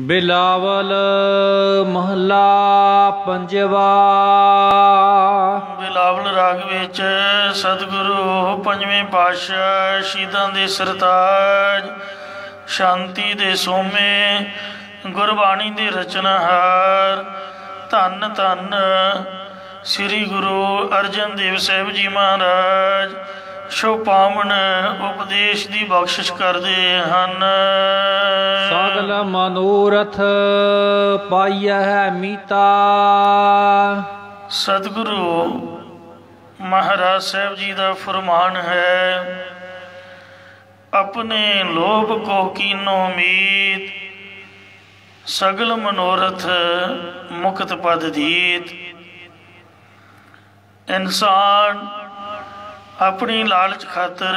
बिलावल महला पंजवा। बिलावल राग विच सतगुरु पंजवें पातशाह शहीदां दे सरताज शांति दे सोमे गुरबाणी दे रचनाहार धन धन श्री गुरु अर्जन देव साहिब जी महाराज शो पावन उपदेश की बख्शिश करते हैं। सगल मनोरथ पाइया है मीता। सतगुरु महाराज साहब जी का फरमान है, अपने लोभ को कीनो मीत सगल मनोरथ मुक्त पद दीत। इंसान अपनी लालच खातर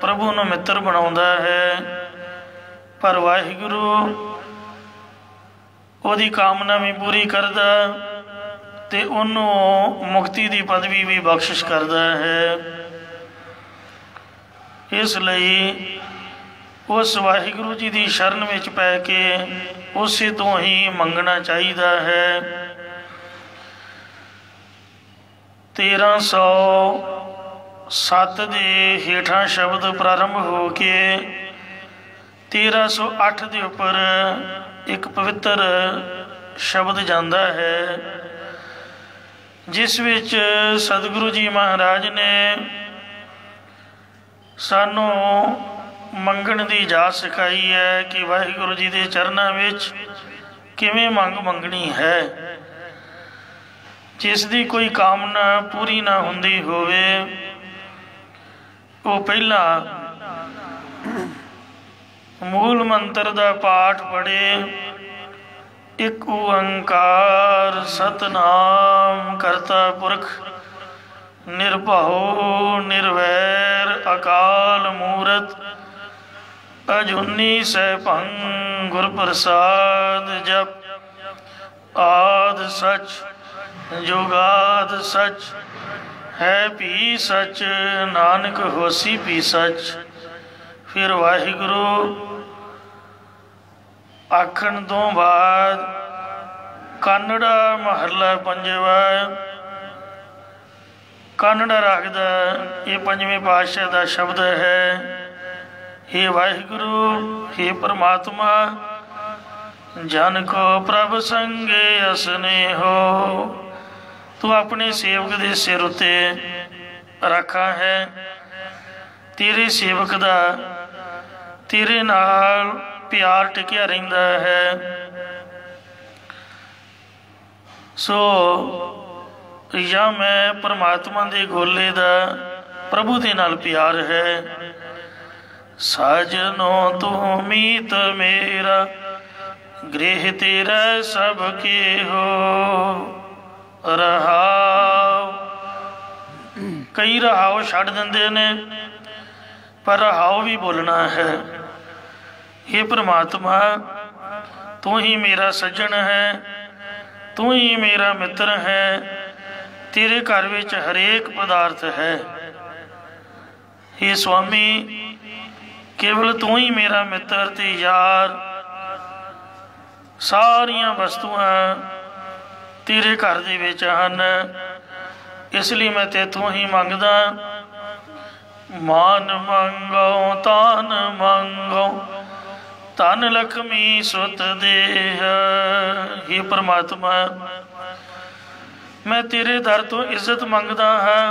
प्रभु नूं मित्र बनाउंदा है, पर वाहिगुरु ओदी कामना भी पूरी करदा ते उन्होंने मुक्ति की पदवी भी बख्शिश करदा है। इसलिए उस वाहिगुरु जी की शरण में पै के उसे तो ही मंगना चाहिए है। 1307 के हेठा शब्द प्रारंभ हो के 1308 के उपर एक पवित्र शब्द जाता है, जिस विच सतगुरु जी महाराज ने सानू मंगण की जाच सिखाई है कि वाहिगुरु जी के चरणों विच किवें मंग मंगनी है। जिसकी कोई कामना पूरी ना हुंदी होवे वो पहला मूल मंत्र का पाठ पढ़े, एक ओंकार सतनाम करता पुरख निर्भव निर्वैर अकाल मूरत अजूनी सैभं गुर प्रसाद। जप आद सच जुगाद सच है भी सच नानक होसी भी सच। फिर वाहिगुरु आखण तो बाद कानड़ा महला पंजवा। कानड़ा राग दा ये पंजवें पातशाह का शब्द है, हे वाहिगुरु हे परमात्मा जन को प्रभ संगे असने हो। तू अपने सेवक के सिर उत्ते रखा है, तेरे सेवक का तेरे नाल प्यार टिकिया रहिंदा है। सो या मैं परमात्मा दे गोले दा प्रभु दे नाल प्यार है। साजनो तू मीत मेरा गृह तेरा सबके हो रहाव। कई रहाव छड़ देंदे ने, पर रहाव भी बोलना है। हे परमात्मा तू ही मेरा सज्जन है, तू ही मेरा मित्र है, तेरे घर विच हरेक पदार्थ है। हे स्वामी केवल तू ही मेरा मित्र ते यार, सारियां वस्तुआं तेरे घर दे विच हन। इसलिए मैं तेथों ही मंगदा, मान मंगो तान मंगो धन लक्ष्मी सुत देह। हे परमात्मा मैं तेरे दर तो इज्जत मंगदा हाँ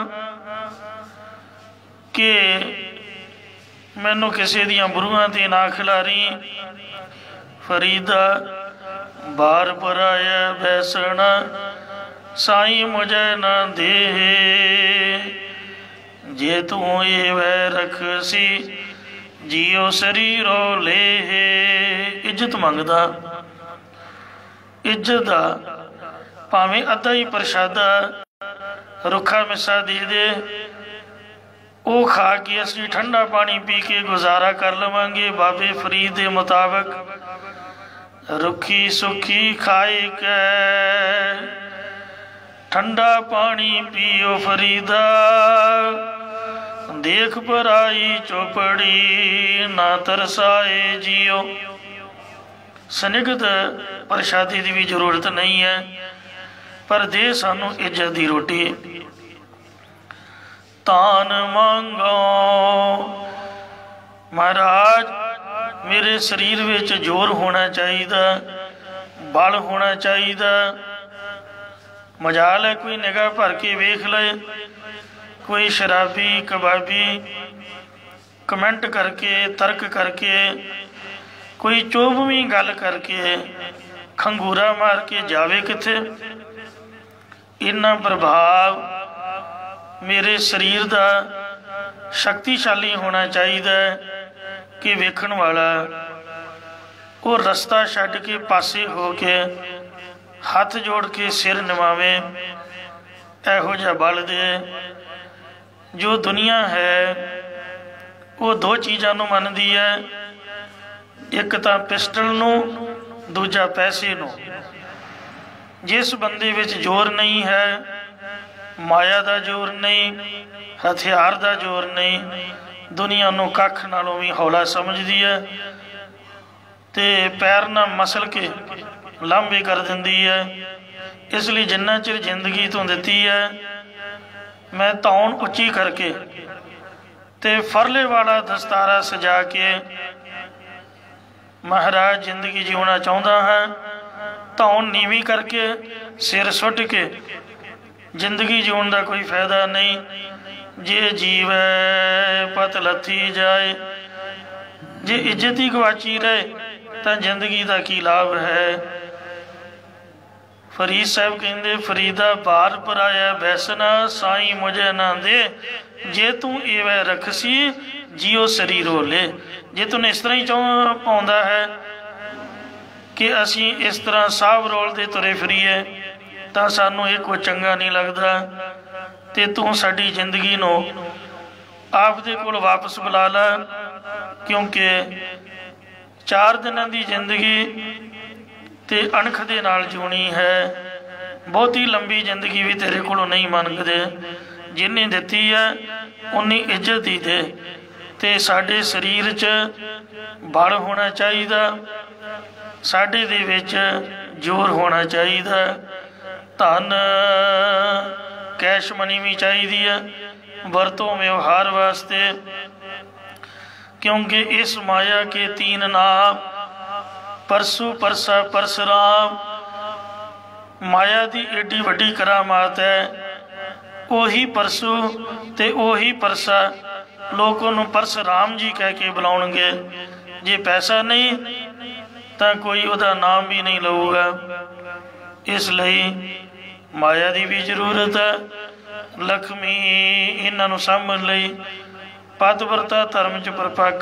कि मैनू किसी दियां बुरुआं ते ना खिलारी। फरीदा बार पराया बैसना साई मुझे न दे। जे तू ये वह रख सी जियो शरीरो ले। इज्जत मंगदा, इज्जत दा भावें अद्धा ही प्रशादा रुखा मिसा दे दे, वो खा के असी ठंडा पानी पी के गुजारा कर लवांगे। बाबे फरीद के मुताबिक रुखी सुखी खाए के ठंडा पानी पियो फरीदा, देख पराई चौपड़ी ना तरसाए जियो। सनिग्ध प्रशादी की भी जरूरत नहीं है, पर दे सानू इज्जत की रोटी। तान मांगो महाराज, मेरे शरीर विच जोर होना चाहिए, बल होना चाहिए। मजाल है कोई निगाह भर के वेख ले, कोई शराबी कबाबी कमेंट करके तर्क करके कोई चोभवी गल करके खंगूरा मार के जावे किथे। इन्ना प्रभाव मेरे शरीर का शक्तिशाली होना चाहिए कि वेखण वाला वो रस्ता छड्ड के पासे हो के हाथ जोड़ के सिर निवावे। इहो जिहा बल दे। जो दुनिया है वो दो चीज़ों नूं मनदी है, एक तो पिस्टल नूं, दूजा पैसे नूं। जिस बंदे विच जोर नहीं है, माया का जोर नहीं, हथियार का जोर नहीं, दुनिया नूं कख नालों भी हौला समझदी है ते पैर ना मसल के लांभे कर दिंदी है। इसलिए जिन्ना चिर जिंदगी तो दिती है, मैं धौन उच्ची करके ते फरले वाला दस्तारा सजा के महाराज जिंदगी जीना चाहता है। धौन नीवी करके सिर सुट के जिंदगी जीवन का कोई फायदा नहीं। जे जीवै पत लथी जाए, जे इज्जत ही गवाची रहे तो जिंदगी का की लाभ है। फरीद साहब कहते फरीदा बार पराया बैसना साई मुझे ना दे, जे तू एवै रखसी जियो शरीरो ले। जे तूने इस तरह ही पाउंदा है कि असी इस तरह साहब रोल दे तुरे फिरीए तो सानू ये कोई चंगा नहीं लगता। ते तू साडी जिंदगी नूं आप दे कोल वापस बुला ला, क्योंकि 4 दिनों की जिंदगी ते अणख दे नाल जीनी है। बहुती लंबी जिंदगी भी तेरे कोलों नहीं मंगदे। जिन्नी दिती है उन्नी इज्जत ही दे। ते साडे शरीर च बल होना चाहिए, साडे दे विच जोर होना चाहिए। धन कैश मनी भी चाहिए है वरतों व्यवहार वास्ते, क्योंकि इस माया के 3 नाम परसु परसा परसराम। माया की एडी वड्डी करामात है। ओही परसु ते ओही परसा लोग उन्होंने परसराम जी कह के बुलाउणगे। जे पैसा नहीं तो कोई उहदा नाम भी नहीं लऊगा। इसलिए माया की भी जरूरत है। लक्ष्मी इन्हां नूं सामभण लई पतिव्रता धर्म च परपक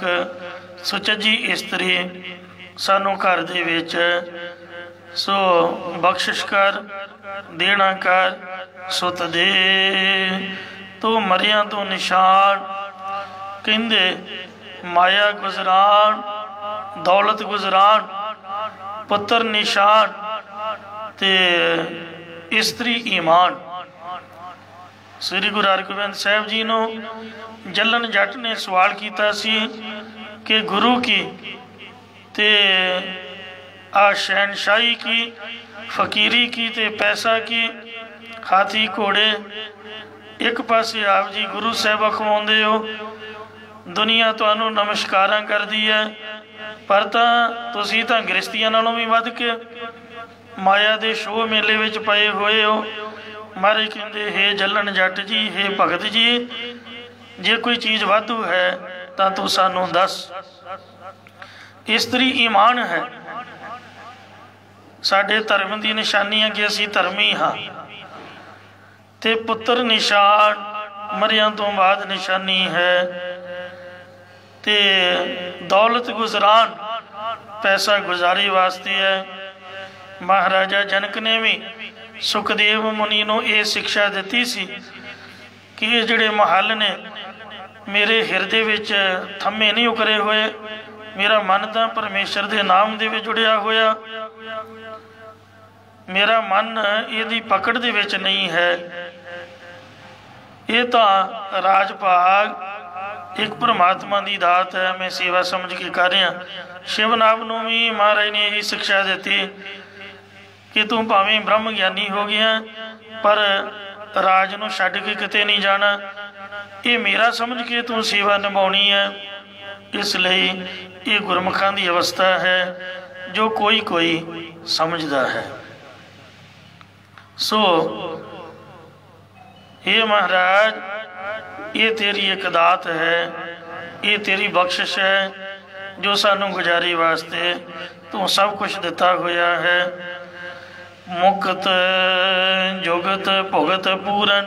सुचजी इस्तरी सानू घर दे विच सो बख्शिश कर, देना कर, सुत दे। तो मरिया तो निशान कहंदे माया गुजरान, दौलत गुजरान, पुत्र निशान ते इस्तरी ईमान। श्री गुरु हरगोबिंद साहब जी नूं जलन जट ने सवाल किया सी कि गुरु की ते आ शहनशाही की, फकीरी की ते पैसा की, हाथी घोड़े एक पासे आप जी गुरु साहब अखवाउंदे हो, दुनिया तुहानू नमस्कारां करदी है, पर तुसीं तां गृहस्थियां नालों भी वध के माया दे शोह मेले विच पए होए हो। महाराज कहंदे हे जलन जट जी, हे भगत जी, जे कोई चीज़ वाधू है तां तू सानू दस। इस्तरी ईमान है। साडे धर्म की निशानी है कि असी धर्मी हाँ। ते पुत्र निशान मरिया तो बाद निशानी है। ते दौलत गुजरान पैसा गुजारी वास्ते है। महाराजा जनक ने भी सुखदेव मुनि नूं ये शिक्षा दी सी कि ये जिहड़े महल ने मेरे हिरदे विच थम्मे नहीं उकरे हुए, मेरा मन तो परमेश्वर के नाम दे विच जुड़िया होया, मेरा मन इहदी पकड़ दे विच नहीं है। ये तो राज भाग एक परमात्मा की दात है, मैं सेवा समझ के कर रहा। शिवनाभ नूं भी महाराज ने यही शिक्षा दी कि तू भावें ब्रह्म ज्ञानी हो गया पर राज नूं छड्ड के किते नहीं जाना, ये मेरा समझ के तू सेवा निभाउणी है। इसलिए ये गुरमुखां की अवस्था है जो कोई कोई समझदा है। सो हे महाराज, ये तेरी एक दात है, ये तेरी बख्शिश है जो सानू गुजारी वास्ते तू सब कुछ दिता होया है। मुक्त जुगत भुगत पूरन,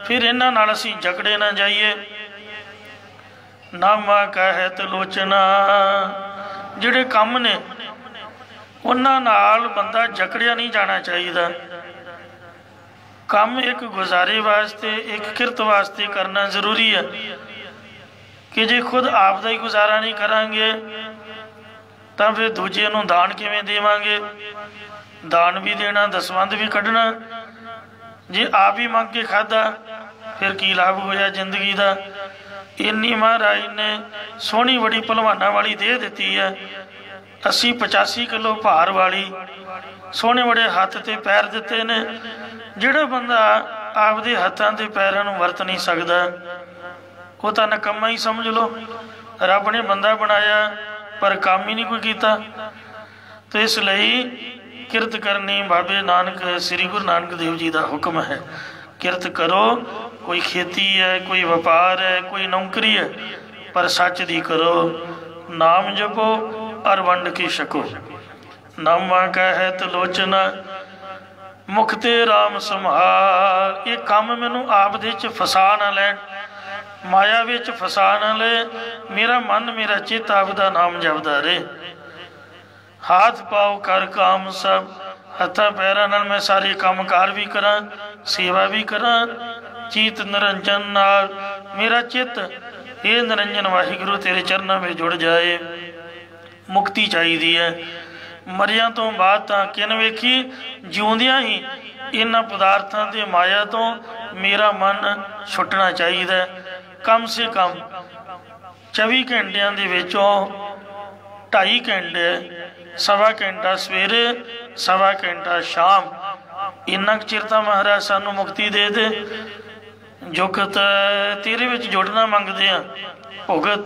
फिर इन्हां नाल असीं जकड़े ना जाइए। नामा कहत लोचना, जिहड़े काम ने उन्हां नाल बंदा जकड़िया नहीं जाना चाहिए। काम एक गुजारे वास्ते एक किरत वास्ते करना जरूरी है कि जे खुद आप का ही गुजारा नहीं करांगे तो फिर दूजे नूं दान किवें देवांगे। दान भी देना, दसवंध भी कढ़ना, जे आप ही मंग के खादा फिर की लाभ होया जिंदगी का। इन्नी महाराज ने सोहनी बड़ी भलवाना वाली दे दी है, 80-85 किलो भार वाली, सोहने बड़े हथ ते पैर दिते ने। जिहड़ा बंदा आपदे हत्थां ते पैरां नूं वरत नहीं सकदा वो तां नकम्मा ही समझ लो। रब ने बंदा बनाया पर काम ही नहीं कोई कीता। तो इसलिए किरत करनी बाबे नानक श्री गुरु नानक देव जी का हुक्म है, किरत करो। कोई खेती है, कोई व्यापार है, कोई नौकरी है, पर सच दी करो। नाम जपो और वंड के छको। नामा कहत लोचना, मुखते राम संभाल। ये काम मैनू आप दे च फसा ना लैन, माया विच फसा ना ले। मेरा मन मेरा चित आपदा नाम जपदा रहे। हाथ पाओ कर काम सब, हत्थां पैरां नाल मैं सारे काम कार भी करा, सेवा भी करा। चीत निरंजन नाल मेरा चित ये निरंजन वाहिगुरु तेरे चरणों में जुड़ जाए। मुक्ति चाहिए है। मरिया तो बाद तो किन वेखी, जिउंदियां ही इन्हां पदार्थां ते माया तो मेरा मन छुटना चाहिए। कम से कम 24 घंटिया दे विचों 2.5 घंटे, 1.25 घंटा सवेरे, 1.25 घंटा शाम, इन्ना चिर तां महाराज सानू मुक्ति दे दे। जुगत तेरे विच जुड़ना मंगदे आ, भुगत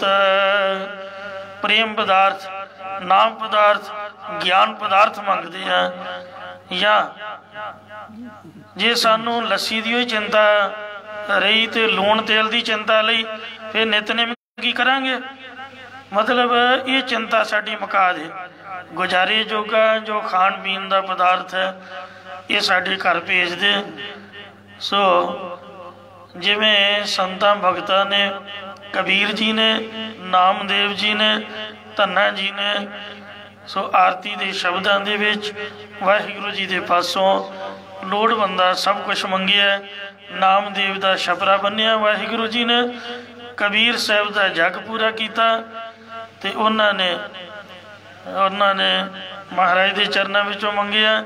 प्रेम पदार्थ, नाम पदार्थ, ज्ञान पदार्थ मंगते हैं। या जे सानू लस्सी की चिंता रही तो लूण तेल की चिंता लई फिर नितनेम की करांगे। मतलब ये चिंता साडी मुका दे। गुजारे जोगा जो खाण पीन का पदार्थ है ये साडे घर भेज दे। सो जिवें संतां भगतां ने, कबीर जी ने, नामदेव जी ने, धन्ना जी ने, सो आरती के शब्दों के विच वाहिगुरु जी के पासों लोड़वंदा सब कुछ मंगिया। नामदेव का छपरा बन्निया वाहिगुरु जी ने, कबीर साहब का जग पूरा किया। तो उन्होंने महाराज के चरणों विचों मंगिया,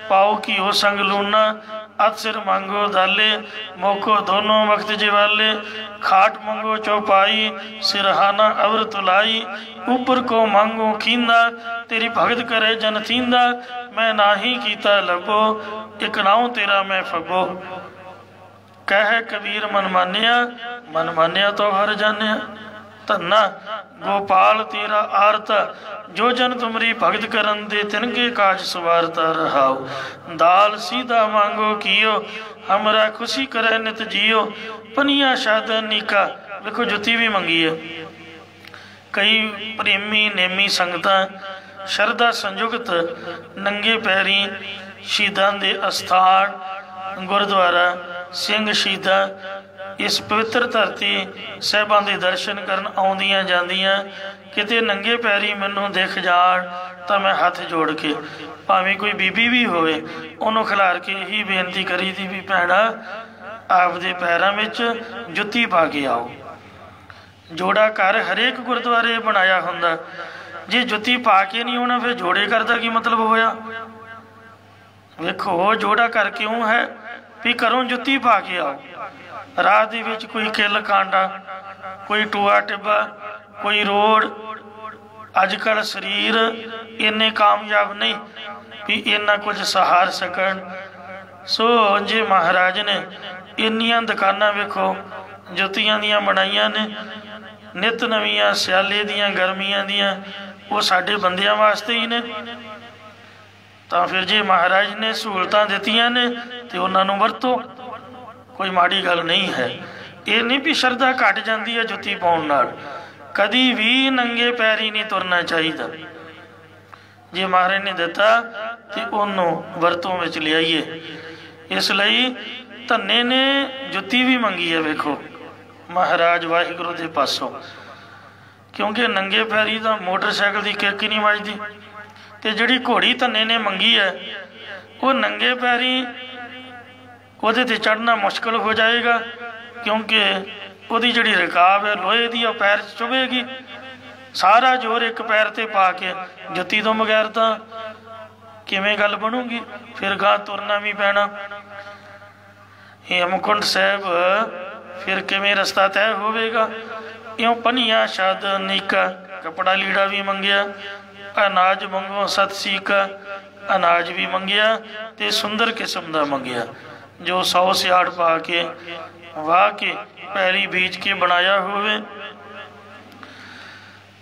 पाओ कि हो संग लूना, अत सिर मांगो दाले, मोको दोनों वक्त जिवाले, खाट मंगो चौपाई, सिरहाना अवर तुलाई, ऊपर को मांगो खींदा, तेरी भगत करे जन थींदा, मैं नाही कीता लबो, एक नाऊ तेरा मैं फबो। कह कबीर मन मानिया तो हर जानिया। धन्ना गोपाल तेरा आरता, जो जन तुमरी भगत करन दे तिनके काज सवारता रहाओ। दाल सीधा मांगो कियो, हमरा खुशी करे नित जियो, पनिया शादन नीका। देखो जुती भी मंगी है। कई प्रेमी नेमी संगतां शरदा संयुक्त नंगे पैरी शहीदां दे अस्थान गुरुद्वारा सिंह शहीदां इस पवित्र धरती साहिबां दे दर्शन करन आउंदियां जांदियां। किते नंगे पैरी मैनूं दिख जाण तां मैं हथ जोड़ के, भावें कोई बीबी भी होवे, उहनूं खिलार के यही बेनती करी दी भी भैणा आपदे पैरां विच जुत्ती पा के आओ। जोड़ा घर हरेक गुरुद्वारे बनाया हुंदा, जे जुत्ती पा के नहीं होना फिर जोड़े करदा की मतलब होया। वेखो जोड़ा कर क्यों है भी घरों जुत्ती पा के आओ। राह दे विच कोई किल कांडा, कोई टूआ टिब्बा, कोई रोड़। अजकल शरीर इन्ने कामयाब नहीं भी इन्ना कुछ सहार सकन। सो जे महाराज ने इन्नियां दुकानां वेखो जुत्तियां दियां बनाइयां ने, नित नवीं सियाले दियां गर्मियां दियां, वो साडे बंदियां वास्ते ही ने। तो फिर जे महाराज ने सहूलतां दित्तियां ने तो उन्होंने वरतो, कोई माड़ी गल नहीं है। ये नहीं भी शरधा घट जाती है जुत्ती पाउण नाल, कदी भी नंगे पैरी नहीं तुरना चाहिए। जे महाराज ने दिता तो उन्होंने वरतों में लियाइए। इसलिए धन्ने ने जुत्ती भी मंगी है, वेखो महाराज वाहिगुरु के पासों, क्योंकि नंगे पैरी तो मोटरसाइकिल की किक ही नहीं वजदी। तो जिहड़ी घोड़ी धन्ने ने मंगी है वो नंगे पैरी ਉਹਦੇ ਤੇ चढ़ना मुश्किल हो जाएगा, क्योंकि ਉਹਦੀ ਜਿਹੜੀ रकाब है लोहे की पैर चुभेगी। सारा जोर एक पैर ते पा के जुत्ती तो बगैर तो किवें गल बनूगी, फिर गां तुरना भी पैना। हेमकुंड साहब फिर किवें रस्ता तय होवेगा। इउं पनिया शद नीका, कपड़ा लीड़ा भी मंगिया, अनाज मंगो सत सीका, अनाज भी मंगिया ते सुंदर किस्म का मंगिया, जो 100 सियाड़ पा के वाह के पैली बीज के बनाया होवे।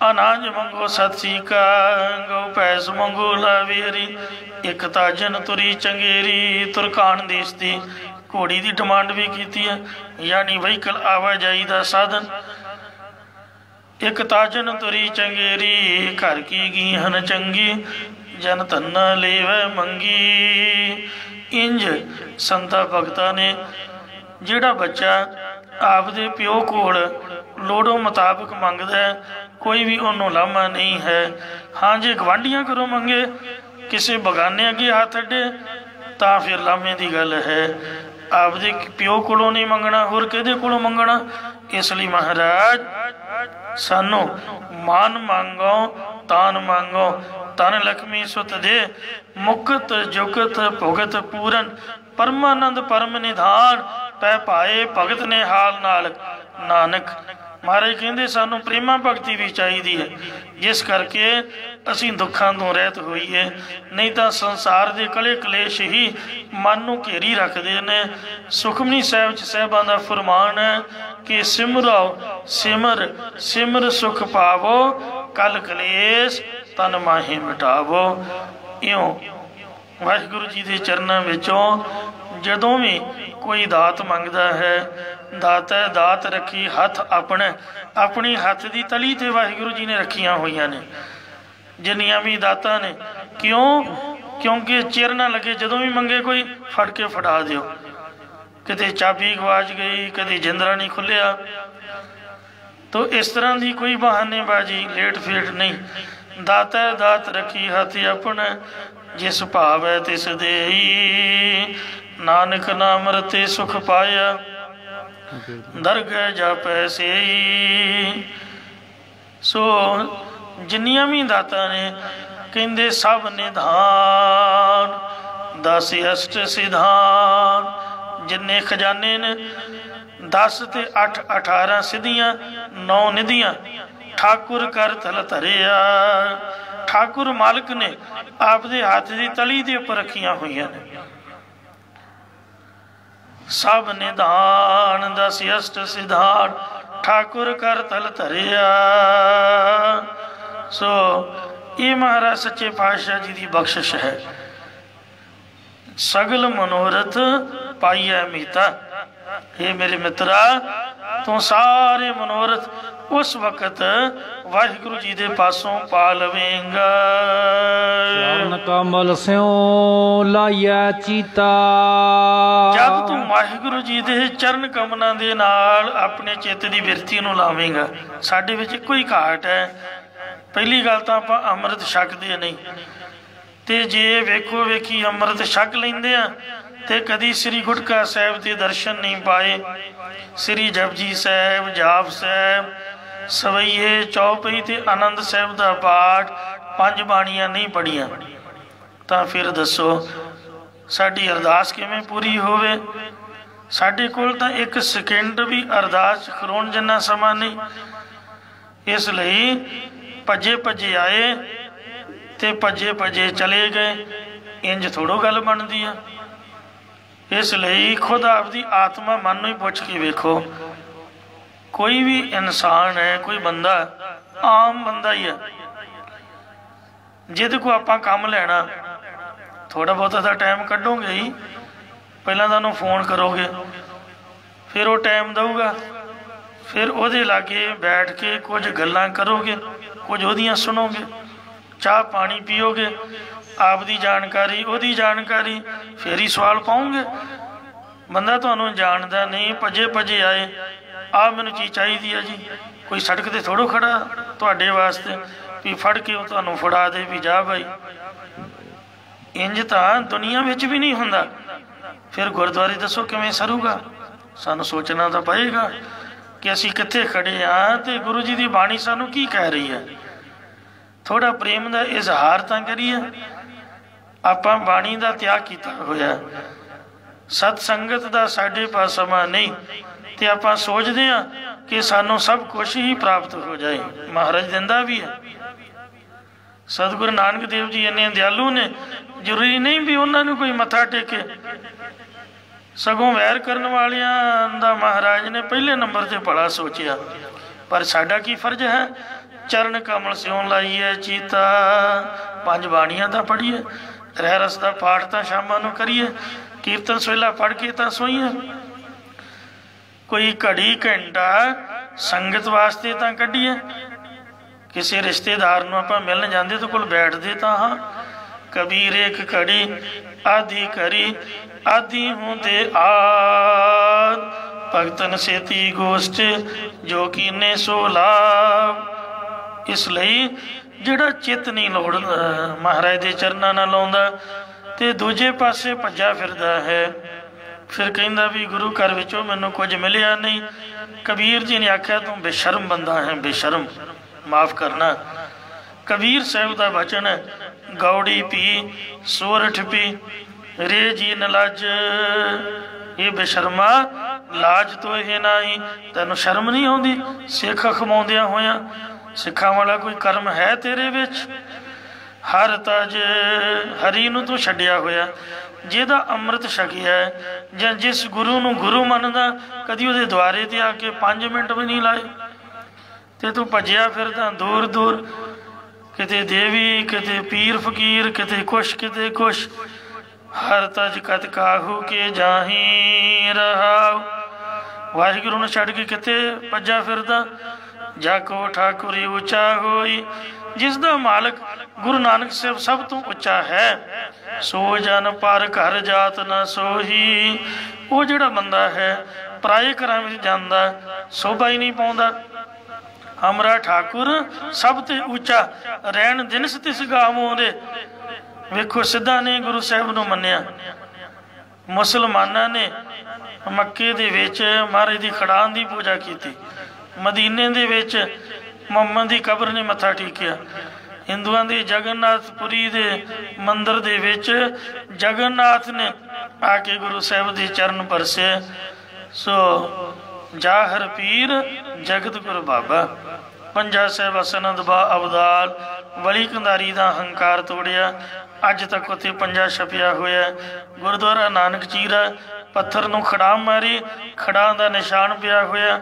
अनाज मंगो सत सीका, गौ भैंस मंगो लावेरी, एक ताजन तुरी चंगेरी। तुरकान देश की घोड़ी की डिमांड भी की है, यानी व्हीकल आवाजाई का साधन। एक ताजन तुरी चंगेरी, घर की गीहन चंगी, जन धन्ना लेवे मंगी। इंज संता भगता ने जिहड़ा बच्चा आपदे प्यो कोल लोड़ों मुताबिक मंगदा है, कोई भी उन्होंने लामा नहीं है। हाँ जे गवांढियां घरों मंगे, किसी बगाने अगे हाथ अड्डे, तो फिर लामे की गल है। आपदे प्यो कोलों नहीं मंगना, होर किहदे कोलों मंगना। इसलिए महाराज सानू मान मांगो तान मांगो, तन लक्ष्मी सुत दे, मुकत जुगत भुगत पूरन, परमानंद परम निधान, पै पाए भगत ने हाल नाल नानक। महाराज कहते सानू प्रेमा भगती भी चाहिए है, जिस करके असी दुखों तो रहत होईए। नहीं तो संसार के कले कलेश ही मन को घेरी रखते हैं। सुखमनी साहिब साहिबां का फरमान है कि सिमरो सिमर सिमर सुख पावो, कल कलेश तन माही मिटावो। इयों वाहिगुरु जी के चरणों विचों जदों भी कोई दात मंगता है, दाता दात रखी हथ अपने अपनी हथ की तली ते वाहिगुरु जी ने रखिया हुई ने जिन्नियां भी दाता ने। क्यों? क्योंकि चिर ना लगे, जदों भी मंगे कोई फड़ के फड़ा दिओ। किते चाबी गवाच गई, कभी जिंदरा नहीं खुलिया, तो इस तरह की कोई बहानेबाजी लेट फेट नहीं। दाता दात रखी हथ अपने, जिस भाव है तिस देई, नानक नाम रते सुख पाया, दरगह जापै सेई। सो जिन्नियां भी दाता ने कहते सब निधान, 10 अष्ट सिधान। जिन्ने खजाने ने 10 ते 8 18 सिद्धियां 9 निधियां ठाकुर कर थल धरिया। ठाकुर मालिक ने आपदे हाथ की तली के उपर रखिया हुई ने। सब निधान 10 अष्ट सिधान, ठाकुर कर तल धरिया। सो ये महाराज सच्चे पातशाह जी की बख्शिश है। सगल मनोरथ पाइया मीता। हे मेरे मित्रा, तो सारे मनोरथ उस वक्त वाहिगुरु जी के पासों पा लवेंगा। चरण कमल स्यों लाया चीता। जब तू वाहिगुरु जी के चरण कमलों के नाल अपने चित्त की बिरती नूं लावेंगा। साडे विच इक्को ही घाट है। पहली गल तो आपां अमृत छकदे नहीं, ते जे वेखो वेखी अमृत छक लैंदे आ ते कदी श्री गुटका साहिब के दर्शन नहीं पाए। श्री जपजी साहिब, जाप साहिब, सवैये चौपई ते आनंद साहिब का पाठ, 5 बाणियां नहीं पढ़िया, तो फिर दसो साडी अरदास किवें पूरी होवे। ਸਾਡੇ ਕੋਲ ਤਾਂ ਇੱਕ ਸਕਿੰਟ ਵੀ ਅਰਦਾਸ ਕਰਾਉਣ ਜਿੰਨਾ ਸਮਾਂ ਨਹੀਂ। ਇਸ ਲਈ ਭੱਜੇ ਭੱਜੇ ਆਏ ਤੇ ਭੱਜੇ ਭੱਜੇ ਚਲੇ ਗਏ। ਇੰਜ ਥੋੜੋ ਗੱਲ ਬਣਦੀ ਆ। ਇਸ ਲਈ ਖੁਦ ਆਪਦੀ ਆਤਮਾ ਮਨ ਨੂੰ ਹੀ ਪੁੱਛ ਕੇ ਵੇਖੋ। ਕੋਈ ਵੀ ਇਨਸਾਨ ਹੈ, ਕੋਈ ਬੰਦਾ ਆਮ ਬੰਦਾ ਹੀ ਹੈ, ਜਿਹਦੇ ਕੋਲ ਆਪਾਂ ਕੰਮ ਲੈਣਾ, ਥੋੜਾ ਬਹੁਤਾ ਤਾਂ ਟਾਈਮ ਕੱਢੋਗੇ ਹੀ। ਪਹਿਲਾਂ ਤਾਂ ਉਹਨੂੰ ਫੋਨ ਕਰੋਗੇ, ਫਿਰ ਉਹ ਟਾਈਮ ਦਊਗਾ, ਫਿਰ ਉਹਦੇ ਲਾਗੇ ਬੈਠ ਕੇ ਕੁਝ ਗੱਲਾਂ ਕਰੋਗੇ, ਕੁਝ ਉਹਦੀਆਂ ਸੁਣੋਗੇ, ਚਾਹ ਪਾਣੀ ਪੀਓਗੇ, ਆਪਦੀ ਜਾਣਕਾਰੀ ਉਹਦੀ ਜਾਣਕਾਰੀ, ਫਿਰ ਹੀ ਸਵਾਲ ਪਾਉਂਗੇ। ਬੰਦਾ ਤੁਹਾਨੂੰ ਜਾਣਦਾ ਨਹੀਂ, ਭੱਜੇ ਭੱਜੇ ਆਏ, ਆਹ ਮੈਨੂੰ ਚੀਜ਼ ਚਾਹੀਦੀ ਹੈ ਜੀ। ਕੋਈ ਸੜਕ 'ਤੇ ਥੋੜ੍ਹਾ ਖੜਾ ਤੁਹਾਡੇ ਵਾਸਤੇ ਵੀ ਫੜ ਕੇ ਉਹ ਤੁਹਾਨੂੰ ਫੜਾ ਦੇ ਵੀ ਜਾ ਭਾਈ। ਇੰਜ ਤਾਂ ਦੁਨੀਆ ਵਿੱਚ ਵੀ ਨਹੀਂ ਹੁੰਦਾ। ਫਿਰ ਗੁਰਦੁਆਰੇ ਦੱਸੋ ਕਿਵੇਂ ਸਰੂਗਾ? ਸਾਨੂੰ ਸੋਚਣਾ ਤਾਂ ਪਏਗਾ ਕਿ ਅਸੀਂ ਕਿੱਥੇ ਖੜੇ ਹਾਂ ਤੇ ਗੁਰੂ ਜੀ ਦੀ ਬਾਣੀ ਸਾਨੂੰ ਕੀ ਕਹਿ ਰਹੀ ਹੈ। ਥੋੜ੍ਹਾ ਪ੍ਰੇਮ ਦਾ ਇਜ਼ਹਾਰ ਤਾਂ ਕਰੀਏ। ਆਪਾਂ ਬਾਣੀ ਦਾ ਤਿਆਗ ਕੀਤਾ ਹੋਇਆ, ਸਤ ਸੰਗਤ ਦਾ ਸਾਡੇ ਪਾਸ ਸਮਾਂ ਨਹੀਂ, ਤੇ ਆਪਾਂ ਸੋਚਦੇ ਹਾਂ ਕਿ ਸਾਨੂੰ ਸਭ ਕੁਛ ਹੀ ਪ੍ਰਾਪਤ ਹੋ ਜਾਏ। ਮਹਾਰਾਜ ਦਿੰਦਾ ਵੀ ਹੈ। ਸਤਿਗੁਰੂ ਨਾਨਕ ਦੇਵ ਜੀ ਇੰਨੇ ਦਿਆਲੂ ਨੇ, ਜ਼ਰੂਰੀ ਨਹੀਂ ਵੀ ਉਹਨਾਂ ਨੂੰ ਕੋਈ ਮੱਥਾ ਟੇਕੇ। ਸਗੋਂ ਵੈਰ ਕਰਨ ਵਾਲਿਆਂ ਦਾ ਮਹਾਰਾਜ ਨੇ ਪਹਿਲੇ ਨੰਬਰ 'ਤੇ ਭਲਾ ਸੋਚਿਆ। ਪਰ ਸਾਡਾ ਕੀ ਫਰਜ਼ ਹੈ? ਚਰਨ ਕਮਲ ਸਿਉਂ ਲਾਈਏ ਚੀਤਾ। 5 ਬਾਣੀਆਂ ਤਾਂ ਪੜ੍ਹੀਏ, ਰਹਿ ਰਸ ਦਾ ਪਾਠ ਤਾਂ ਸ਼ਾਮਾਂ ਨੂੰ ਕਰੀਏ, ਕੀਰਤਨ ਸਵੇਲਾ ਪੜ੍ਹ ਕੇ ਤਾਂ ਸੋਈਏ। ਕੋਈ ਘੜੀ ਘੰਟਾ ਸੰਗਤ ਵਾਸਤੇ ਤਾਂ ਕੱਢੀਏ। ਕਿਸੇ ਰਿਸ਼ਤੇਦਾਰ ਨੂੰ ਆਪਾਂ ਮਿਲਣ ਜਾਂਦੇ ਤਾਂ ਕੋਲ ਬੈਠਦੇ ਤਾਂ ਹਾਂ। ਕਬੀਰ ਇੱਕ ਘੜੀ ਆਧੀ ਕਰੀ ਆਧੀ ਹੁੰਦੇ ਆਦ, ਭਗਤਨ ਸੇਤੀ ਗੋਸ਼ਟ ਜੋ ਕੀਨੇ ਸੋ ਲਾਭ। ਇਸ ਲਈ ਜਿਹੜਾ ਚਿੱਤ ਨਹੀਂ ਲੋੜ ਮਹਾਰਾਜ ਦੇ ਚਰਨਾਂ ਨਾਲ ਲਾਉਂਦਾ ਤੇ ਦੂਜੇ ਪਾਸੇ ਭੱਜਾ ਫਿਰਦਾ ਹੈ, ਫਿਰ ਕਹਿੰਦਾ ਵੀ ਗੁਰੂ ਘਰ ਵਿੱਚੋਂ ਮੈਨੂੰ ਕੁਝ ਮਿਲਿਆ ਨਹੀਂ। ਕਬੀਰ ਜੀ ਨੇ ਆਖਿਆ ਤੂੰ ਬੇਸ਼ਰਮ ਬੰਦਾ ਹੈ, ਬੇਸ਼ਰਮ। ਮਾਫ ਕਰਨਾ, ਕਬੀਰ ਸਾਹਿਬ ਦਾ ਵਚਨ ਹੈ, ਗੌੜੀ ਪੀ ਸੋਰਠ ਪੀ ਰੇ ਜੀ ਨ ਲੱਜ। ਇਹ ਬੇਸ਼ਰਮਾ, ਲਾਜ ਤੋਂ ਇਹ ਨਹੀਂ, ਤੈਨੂੰ ਸ਼ਰਮ ਨਹੀਂ ਆਉਂਦੀ ਸਿੱਖ ਖਮਾਉਂਦਿਆਂ ਹੋਇਆਂ? ਸਿੱਖਾਂ ਵਾਲਾ ਕੋਈ ਕਰਮ ਹੈ ਤੇਰੇ ਵਿੱਚ? ਹਰ ਤਜ ਹਰੀ ਨੂੰ ਤੂੰ ਛੱਡਿਆ ਹੋਇਆ। ਜਿਹਦਾ ਅੰਮ੍ਰਿਤ ਛਕਿਆ ਜਾਂ ਜਿਸ ਗੁਰੂ ਨੂੰ ਗੁਰੂ ਮੰਨਦਾ, ਕਦੀ ਉਹਦੇ ਦੁਆਰੇ ਤੇ ਆ ਕੇ 5 ਮਿੰਟ ਵੀ ਨਹੀਂ ਲਾਏ, ਤੇ ਤੂੰ ਭੱਜਿਆ ਫਿਰਦਾ ਦੂਰ ਦੂਰ, ਕਿਤੇ ਦੇਵੀ, ਕਿਤੇ ਪੀਰ ਫਕੀਰ, ਕਿਤੇ ਕੁਛ ਕਿਤੇ ਕੁਛ। ਹਰ ਤਜ ਕਤ ਕਾਹੂ ਕੇ ਜਾਹੀ ਰਹਾਉ। ਵਾਹਿਗੁਰੂ ਨੂੰ ਛੱਡ ਕੇ ਕਿਤੇ ਭੱਜਾ ਫਿਰਦਾ? ਜਾ ਕੋ ਠਾਕੁਰੀ ਉੱਚਾ ਹੋਈ। ਜਿਸ ਦਾ ਮਾਲਕ ਗੁਰੂ ਨਾਨਕ ਸਾਹਿਬ ਸਭ ਤੋਂ ਉੱਚਾ ਹੈ, ਸੋ ਜਨ ਪਰ ਘਰ ਜਾਤ ਨਾ ਸੋਹੀ। ਉਹ ਜਿਹੜਾ ਬੰਦਾ ਹੈ ਪਰਾਏ ਘਰਾਂ ਵਿੱਚ ਜਾਂਦਾ, ਸੋਭਾ ਹੀ ਨਹੀਂ ਪਾਉਂਦਾ। ਹਮਰਾ ਠਾਕੁਰ ਸਭ ਤੇ ਉੱਚਾ, ਰਹਿਣ ਦਿਨਸ ਤਿਸ ਗਾਵੋਂ ਦੇ। ਵੇਖੋ ਸਿੱਧਾ ਨੇ ਗੁਰੂ ਸਾਹਿਬ ਨੂੰ ਮੰਨਿਆ। ਮੁਸਲਮਾਨਾਂ ਨੇ ਮੱਕੇ ਦੇ ਵਿੱਚ ਮਹਾਰਾਜ ਦੀ ਖੜਾਨ ਦੀ ਪੂਜਾ ਕੀਤੀ, ਮਦੀਨੇ ਦੇ ਵਿੱਚ ਮੁਹੰਮਦ ਦੀ ਕਬਰ ਨੇ ਮੱਥਾ ਟੇਕਿਆ, ਹਿੰਦੂਆਂ ਦੇ ਜਗਨਨਾਥਪੁਰੀ ਦੇ ਮੰਦਿਰ ਦੇ ਵਿੱਚ ਜਗਨਨਾਥ ਨੇ ਆ ਕੇ ਗੁਰੂ ਸਾਹਿਬ ਦੇ ਚਰਨ ਪਰਸੇ। ਸੋ ਜਾਹਰ ਪੀਰ ਜਗਤ ਗੁਰ ਬਾਬਾ। ਪੰਜਾ ਸਾਹਿਬ ਅਸਨਦ ਬਾ ਅਬਦਾਲ, ਵਲੀ ਕੰਧਾਰੀ ਦਾ ਹੰਕਾਰ ਤੋੜਿਆ। ਅੱਜ ਤੱਕ ਉੱਥੇ ਪੰਜਾ ਛਪਿਆ ਹੋਇਆ। ਗੁਰਦੁਆਰਾ ਨਾਨਕ ਚੀਰਾ, ਪੱਥਰ ਨੂੰ ਖੜਾ ਮਾਰੀ, ਖੜਾ ਦਾ ਨਿਸ਼ਾਨ ਪਿਆ ਹੋਇਆ।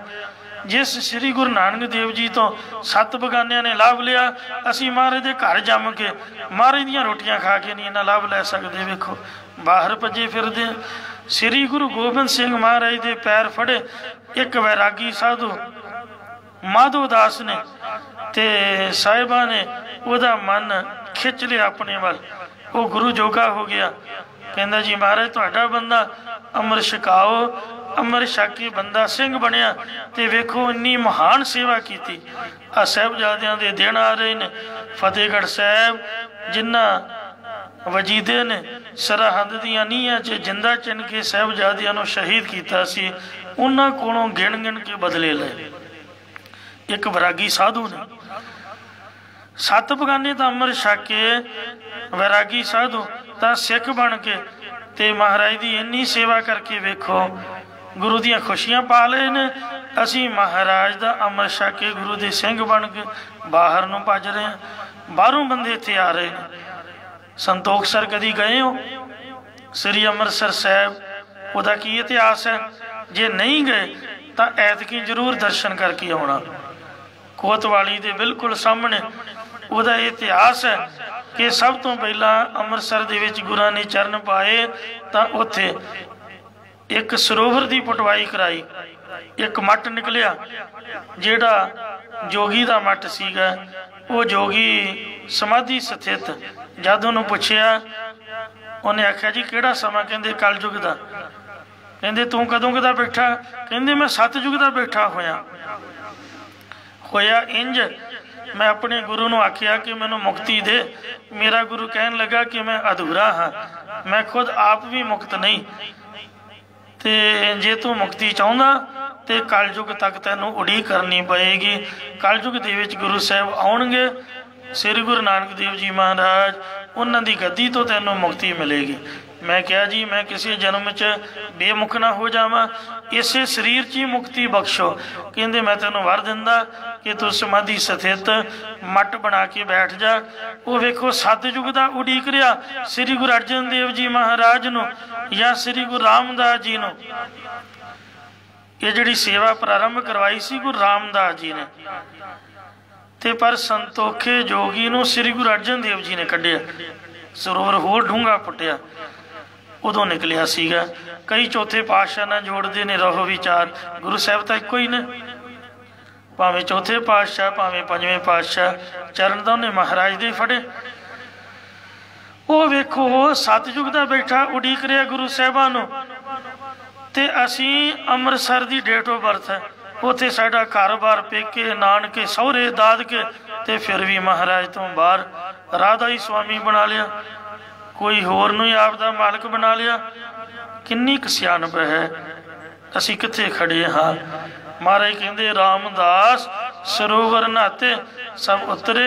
ਜਿਸ ਸ੍ਰੀ ਗੁਰੂ ਨਾਨਕ ਦੇਵ ਜੀ ਤੋਂ 7 ਬਗਾਨਿਆਂ ਨੇ ਲਾਭ ਲਿਆ, ਅਸੀਂ ਮਹਾਰਾਜ ਦੇ ਘਰ ਜੰਮ ਕੇ ਮਹਾਰਾਜ ਦੀਆਂ ਰੋਟੀਆਂ ਖਾ ਕੇ ਨਹੀਂ ਇਹਨਾਂ ਲਾਭ ਲੈ ਸਕਦੇ। ਵੇਖੋ ਬਾਹਰ ਭੱਜੇ ਫਿਰਦੇ। ਸ੍ਰੀ ਗੁਰੂ ਗੋਬਿੰਦ ਸਿੰਘ ਮਹਾਰਾਜ ਦੇ ਪੈਰ ਫੜੇ ਇੱਕ ਵੈਰਾਗੀ ਸਾਧੂ ਮਾਧੋ ਦਾਸ ਨੇ, ਤੇ ਸਾਹਿਬਾਂ ਨੇ ਉਹਦਾ ਮਨ ਖਿੱਚ ਲਿਆ ਆਪਣੇ ਵੱਲ। ਉਹ ਗੁਰੂ ਜੋਗਾ ਹੋ ਗਿਆ। ਕਹਿੰਦਾ ਜੀ ਮਹਾਰਾਜ ਤੁਹਾਡਾ ਬੰਦਾ ਅੰਮ੍ਰਿਤ ਛਕਾਓ। ਅੰਮ੍ਰਿਤ ਛਕ ਕੇ ਬੰਦਾ ਸਿੰਘ ਬਣਿਆ, ਤੇ ਵੇਖੋ ਇੰਨੀ ਮਹਾਨ ਸੇਵਾ ਕੀਤੀ। ਆ ਸਾਹਿਬਜ਼ਾਦਿਆਂ ਦੇ ਦਿਨ ਆ ਰਹੇ ਨੇ। ਫਤਿਹਗੜ੍ਹ ਸਾਹਿਬ ਜਿਨ੍ਹਾਂ ਵਜੀਦੇ ਨੇ ਸਰਹੰਦ ਦੀਆਂ ਨੀਹਾਂ 'ਚ ਜਿੰਦਾ ਚਿਣ ਕੇ ਸਾਹਿਬਜ਼ਾਦਿਆਂ ਨੂੰ ਸ਼ਹੀਦ ਕੀਤਾ ਸੀ, ਉਹਨਾਂ ਕੋਲੋਂ ਗਿਣ ਗਿਣ ਕੇ ਬਦਲੇ ਲਏ। ਇੱਕ ਵੈਰਾਗੀ ਸਾਧੂ ਨੇ 7 ਬਗਾਨੇ ਤਾਂ ਅੰਮ੍ਰਿਤ ਛਕ ਕੇ, ਵੈਰਾਗੀ ਸਾਧੂ ਤਾਂ ਸਿੱਖ ਬਣ ਕੇ, ਤੇ ਮਹਾਰਾਜ ਦੀ ਇੰਨੀ ਸੇਵਾ ਕਰਕੇ ਵੇਖੋ गुरु ਦੀਆਂ खुशियां पा ਲਏ ਨੇ। ਅਸੀਂ महाराज ਦਾ ਅੰਮ੍ਰਿਤ ਛਕ ਕੇ गुरु ਦੇ ਸਿੰਘ बन के बाहर ਨੂੰ ਭੱਜ ਰਹੇ ਹਾਂ। ਬਾਹਰੋਂ ਬੰਦੇ ਇੱਥੇ ਆ ਰਹੇ ਨੇ। ਸੰਤੋਖ ਸਰ ਕਦੀ ਗਏ ਹੋ? ਸ੍ਰੀ ਅੰਮ੍ਰਿਤਸਰ ਸਾਹਿਬ ਉਹਦਾ ਕੀ ਇਤਿਹਾਸ ਹੈ? ਜੇ ਨਹੀਂ ਗਏ ਤਾਂ ਐਤਕੀ ਜ਼ਰੂਰ ਦਰਸ਼ਨ ਕਰਕੇ ਆਉਣਾ। ਕੋਤਵਾਲੀ ਦੇ ਬਿਲਕੁਲ ਸਾਹਮਣੇ ਉਹਦਾ ਇਤਿਹਾਸ ਹੈ ਕਿ ਸਭ ਤੋਂ ਪਹਿਲਾਂ ਅੰਮ੍ਰਿਤਸਰ ਦੇ ਵਿੱਚ ਗੁਰਾਂ ਨੇ ਚਰਨ ਪਾਏ ਤਾਂ ਉੱਥੇ ਇੱਕ ਸਰੋਵਰ ਦੀ ਪਟਵਾਈ ਕਰਾਈ। ਇੱਕ ਮੱਟ ਨਿਕਲਿਆ ਜਿਹੜਾ ਜੋਗੀ ਦਾ ਮੱਟ ਸੀਗਾ। ਉਹ ਜੋਗੀ ਸਮਾਧੀ ਸਥਿਤ ਜਦ ਉਹਨੂੰ ਪੁੱਛਿਆ, ਉਹਨੇ ਆਖਿਆ ਜੀ ਕਿਹੜਾ ਸਮਾਂ? ਕਹਿੰਦੇ ਕਲਯੁਗ ਦਾ। ਕਹਿੰਦੇ ਤੂੰ ਕਦੋਂ ਕਦਾ ਬੈਠਾ? ਕਹਿੰਦੇ ਮੈਂ ਸਤਯੁਗ ਦਾ ਬੈਠਾ ਹੋਇਆ ਇੰਜ मैं अपने गुरु ਨੂੰ आखिया कि मैनू मुक्ति दे। मेरा गुरु कहन लगा कि मैं अधूरा हाँ, मैं खुद आप भी मुक्त नहीं, ते जे तू मुक्ति चाहुंदा ते कलयुग तक तैनू उड़ीक करनी पएगी। कलयुग दे विच गुरु साहब आउणगे, श्री गुरु नानक देव जी महाराज, उन्हां दी गद्दी तो तैनू मुक्ति मिलेगी। मैं क्या जी मैं किसी जन्म च बेमुख ना हो जावां, इसे शरीर च ही मुक्ति बख्शो। कहंदे मैं तैनू वर दिंदा कि तू समाधि स्थित मट बना के बैठ जा। वो वेखो सतयुग दा उड़ीक रिया श्री गुरु अर्जन देव जी महाराज नू या श्री गुरु रामदास जी नू। ये जिहड़ी सेवा प्रारंभ करवाई सी गुरु रामदास जी ने, ते पर संतोखे जोगी नू श्री गुरु अर्जन देव जी ने कढ़िया। सरोवर होर डूंगा पुटिया उदों निकलिया सीगा। कई चौथे पातशाह नाल जोड़ते ने रहो विचार, गुरु साहब तो एको ही ने, भावें चौथे पातशाह भावें पंजवें पातशाह, चरण तो उन्हें महाराज दे फड़े। वो वेखो सतयुग दा बैठा उड़ीक रहा गुरु साहबां नूं, ते असीं अमृतसर दी डेट ऑफ बर्थ है, उत्थे साडा घर बार पेके नानके सहुरे दादके, ते फिर भी महाराज तो बाहर राधा ही स्वामी बना लिया, कोई होर नूं ही आप दा मालक बना लिया। किन्नी क सियाणप है, असीं कित्थे खड़े हाँ। महाराज कहंदे रामदास सरोवर नहाते सब उतरे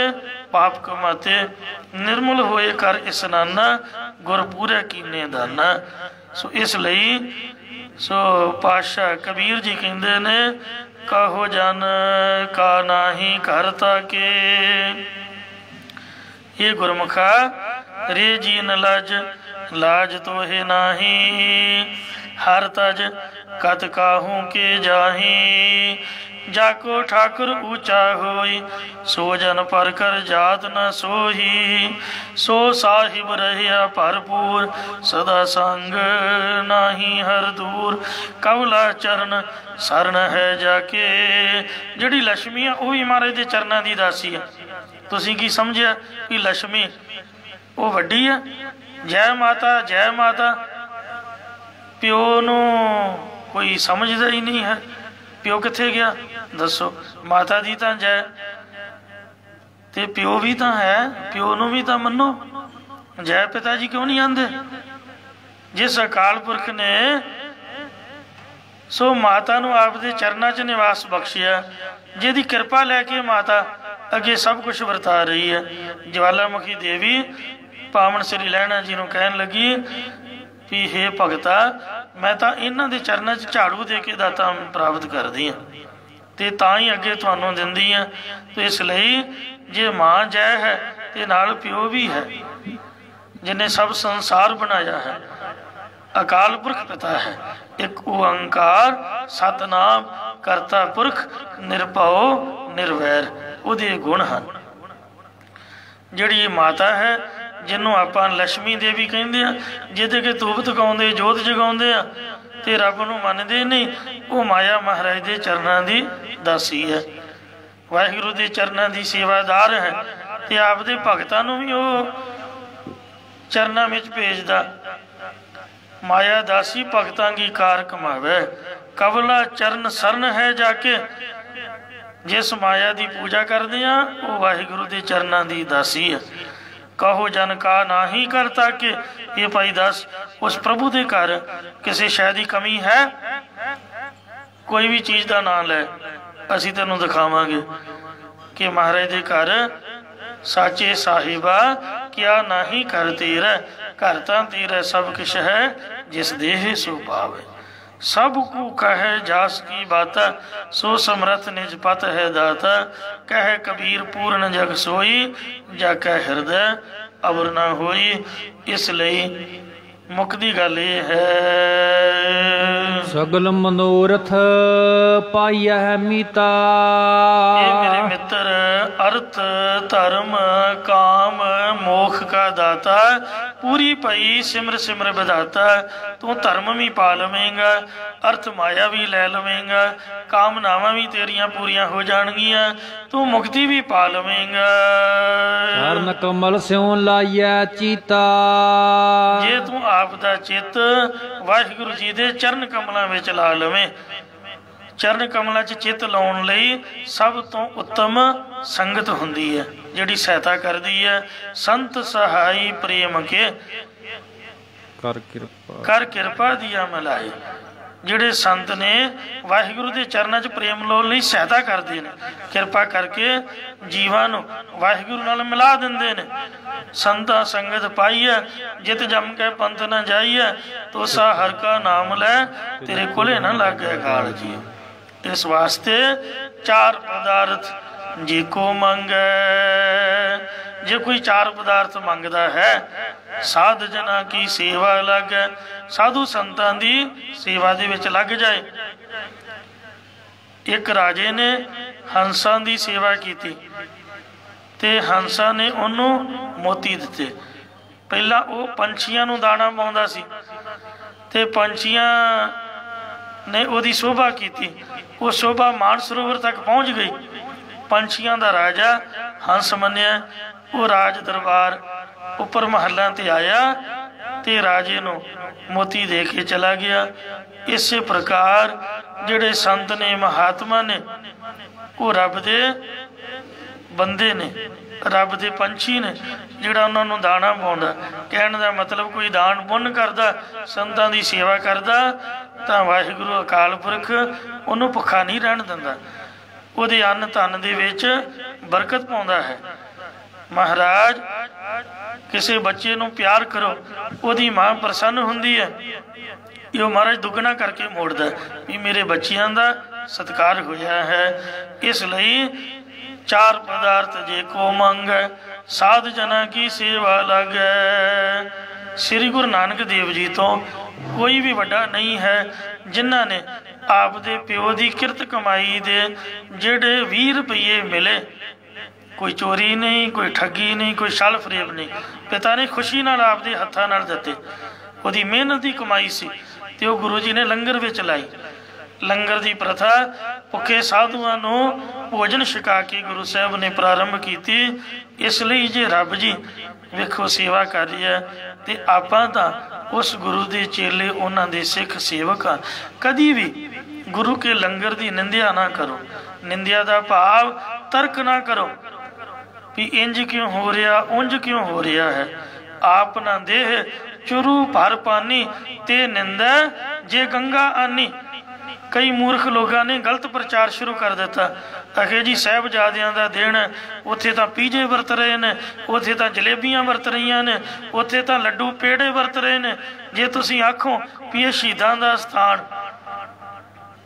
पाप कमाते, निर्मल होए कर इस्नाना गुरपूरे कीने दाना। सो इसलिए सो पातशाह कबीर जी कहंदे ने कहो जन का नाही करता के, ये गुरमुखा रे जी न लाज लाज तो है नाही, हर तज कत काहू के जाही, जाको ठाकुर ऊंचा होई सो जन पर कर जात न सोही, सो साहिब रहिया भरपूर सदा संग नाही हर दूर, कवला चरण सरन है जाके। जिहड़ी लक्ष्मी है वह भी महाराज के चरणों की दासी है। तुसीं की समझिया कि लक्ष्मी वो वड्डी है? जय माता प्यो नूं कोई समझदा ही नहीं है। प्यो कित्थे गया दसो? माता दी तां जय, ते प्यो भी तां है, प्यो नूं भी तां मन्नो। जय पिता जी क्यों नहीं आंदे? जिस अकाल पुरख ने सो माता नूं आपदे चरनां च निवास बख्शिया, जिहदी किरपा लैके माता अगे सब कुछ वरता रही है। ज्वालामुखी देवी पावन श्री लहणा जी नूं कहन लगी भी हे भगता, मैं तो इन्हां दे चरनां च झाड़ू दे के दाता प्राप्त करदी हाँ, ते तां ही अगे तुहानूं दिंदी हाँ। तो इसलिए जे माँ जय है ते नाल प्यो भी है, जिन्हें सब संसार बनाया है। अकाल पुरख पिता है, एक ओंकार सतनाम करता पुरख निरभव निर्वैर, उहदे गुण हैं। जिहड़ी माता है जिन्हों आप लक्ष्मी देवी कहते हैं, जिहदे के धूप तकाउंदे जोत जगाउंदे आ ते रब नूं मनदे नहीं, वो माया महाराज के चरणों की दासी है, वाहिगुरू के चरणों की सेवादार है। ते आपदे भगतां नूं भी वो चरणों में भेजदा। माया दासी भगतां की कार कमावे, कवला चरण सरन है जाके। जिस माया की पूजा करते हैं वो वाहिगुरू के चरणों की दासी है। कहो जन का नाही करता के, ये भाई दस उस प्रभु के घर किसी शय की कमी है? कोई भी चीज़ का नाम लै, असी तेनों दिखावांगे कि महाराज के घर साचे साहिबा क्या नाही कर तेरा, घर तां तेरा सब कुछ है जिस देह सो पावे। सब को कहे जास की बाता, सो समरथ निज पत है दाता। कहे कबीर पूर्ण जग सोई, जाके हृदय अबर ना होई। इसलिए मुक्ति गल ये है। सगल मनोरथ पाइया मीता। ये मेरे मित्र अर्थ धर्म काम मोख का दाता, पूरी पई सिमर सिमर विधाता। तू धर्म भी पा लवेंगा, अर्थ माया भी लै लवेंगा, कामनावां भी तेरियां पूरियां हो जाणगियां, तू मुक्ति भी पा लवेंगा। चरण कमल स्यों लाइया चीता। जे तू आप दा चित वाहिगुरु जी दे चरण कमलों में ला लवें। चरण कमलों च चित लाउण लई सब तो उत्तम संगत हुंदी है, जिहड़ी सहायता करदी है। संत सहाई प्रेम के कर किरपा दिया मिलाए। ਜਿਹੜੇ ਸੰਤ ਨੇ ਵਾਹਿਗੁਰੂ ਦੇ ਚਰਨਾਂ 'ਚ ਪ੍ਰੇਮ ਲਾਉਣ ਲਈ ਸਹਾਇਤਾ ਕਰਦੇ ਨੇ, ਕਿਰਪਾ ਕਰਕੇ ਜੀਵਾਂ ਨੂੰ ਵਾਹਿਗੁਰੂ ਨਾਲ ਮਿਲਾ ਦਿੰਦੇ ਨੇ। ਸੰਤਾ ਸੰਗਤ ਪਾਈਐ, ਜਿਤ ਜਮ ਕੇ ਪੰਥ ਨਾ ਜਾਈਐ, ਤੋਸਾ ਹਰ ਕਾ ਨਾਮ ਲੈ, ਤੇਰੇ ਕੋਲੇ ਨਾ ਲਾਗੇ ਗਾਲ ਜੀ। ਇਸ ਵਾਸਤੇ ਚਾਰ ਪਦਾਰਥ ਜੇ ਕੋ ਮੰਗੈ, ਜੇ ਕੋਈ ਚਾਰ ਪਦਾਰਥ ਮੰਗਦਾ ਹੈ, साध जना की सेवा लग, साधु संतां दी सेवा दे विच लग जाए। एक राजे ने हंसां दी सेवा की ते हंसा ने उन्हों मोती दिते। पहला वो पंछियां नूं दाना पाउंदा सी ते पंछियां ने उहदी शोभा की। वो शोभा मानसरोवर तक पहुँच गई। पंछियां दा राजा हंस मन्निया, वो राज दरबार उपर महलों ते आया ते राजे नूं मोती दे के चला गया। इस प्रकार जिहड़े संत ने महात्मा ने वो रब दे बंदे ने, रब दे पंछी ने, जिहड़ा उन्हां नूं दाना पाउंदा। कहण दा मतलब कोई दान पुण्य करदा, संतां दी सेवा करदा, तां वाहिगुरू अकाल पुरख उहनूं भुखा नहीं रहण दिंदा, उहदे अन्न धन दे विच बरकत पाउंदा है। महाराज किसी बच्चे नूं प्यार करो, उहदी मां प्रसन्न हुंदी है, यो महाराज दुगना करके मोड़दा भी मेरे बच्चियां दा सत्कार होया है। इसलिए चार पदार्थ जे को मंगै, साध जना की सेवा लगै। श्री गुरु नानक देव जी तो कोई भी वड्डा नहीं है, जिन्हां ने आप दे प्यो दी किरत कमाई दे जिहड़े 20 रुपये मिले, कोई चोरी नहीं, कोई ठगी नहीं, कोई छल फरेब नहीं, पिता ने खुशी नाल आपदे हत्थां नाल दित्ते। उहदी मेहनत की कमाई सी ते ओह गुरु जी ने लंगर विच लाई। लंगर की प्रथा भुखे साधुआं नूं भोजन छका के गुरु साहब ने प्रारंभ की। इसलिए जे रब जी वेखो सेवा कर रही है ते आपां तां उस गुरु दे चेले, उन्हां दे सिख सेवक आ। कदी भी गुरु के लंगर की निंदिया ना करो। निंदिया का भाव तर्क ना करो भी इंज क्यों हो रहा, उंज क्यों हो रहा है। आप ना देह चुरू भर पानी, ते निंदा जे गंगा आनी। कई मूर्ख लोगों ने गलत प्रचार शुरू कर दिता। आखे जी साहिबजादियां दा दिन, उत्थे तां पीजे वरत रहे ने, उत्थे तां जलेबियां वरत रही ने, उत्थे तां लड्डू पेड़े वरत रहे ने। जे तुसीं आखो भी ये शहीदां दा स्थान,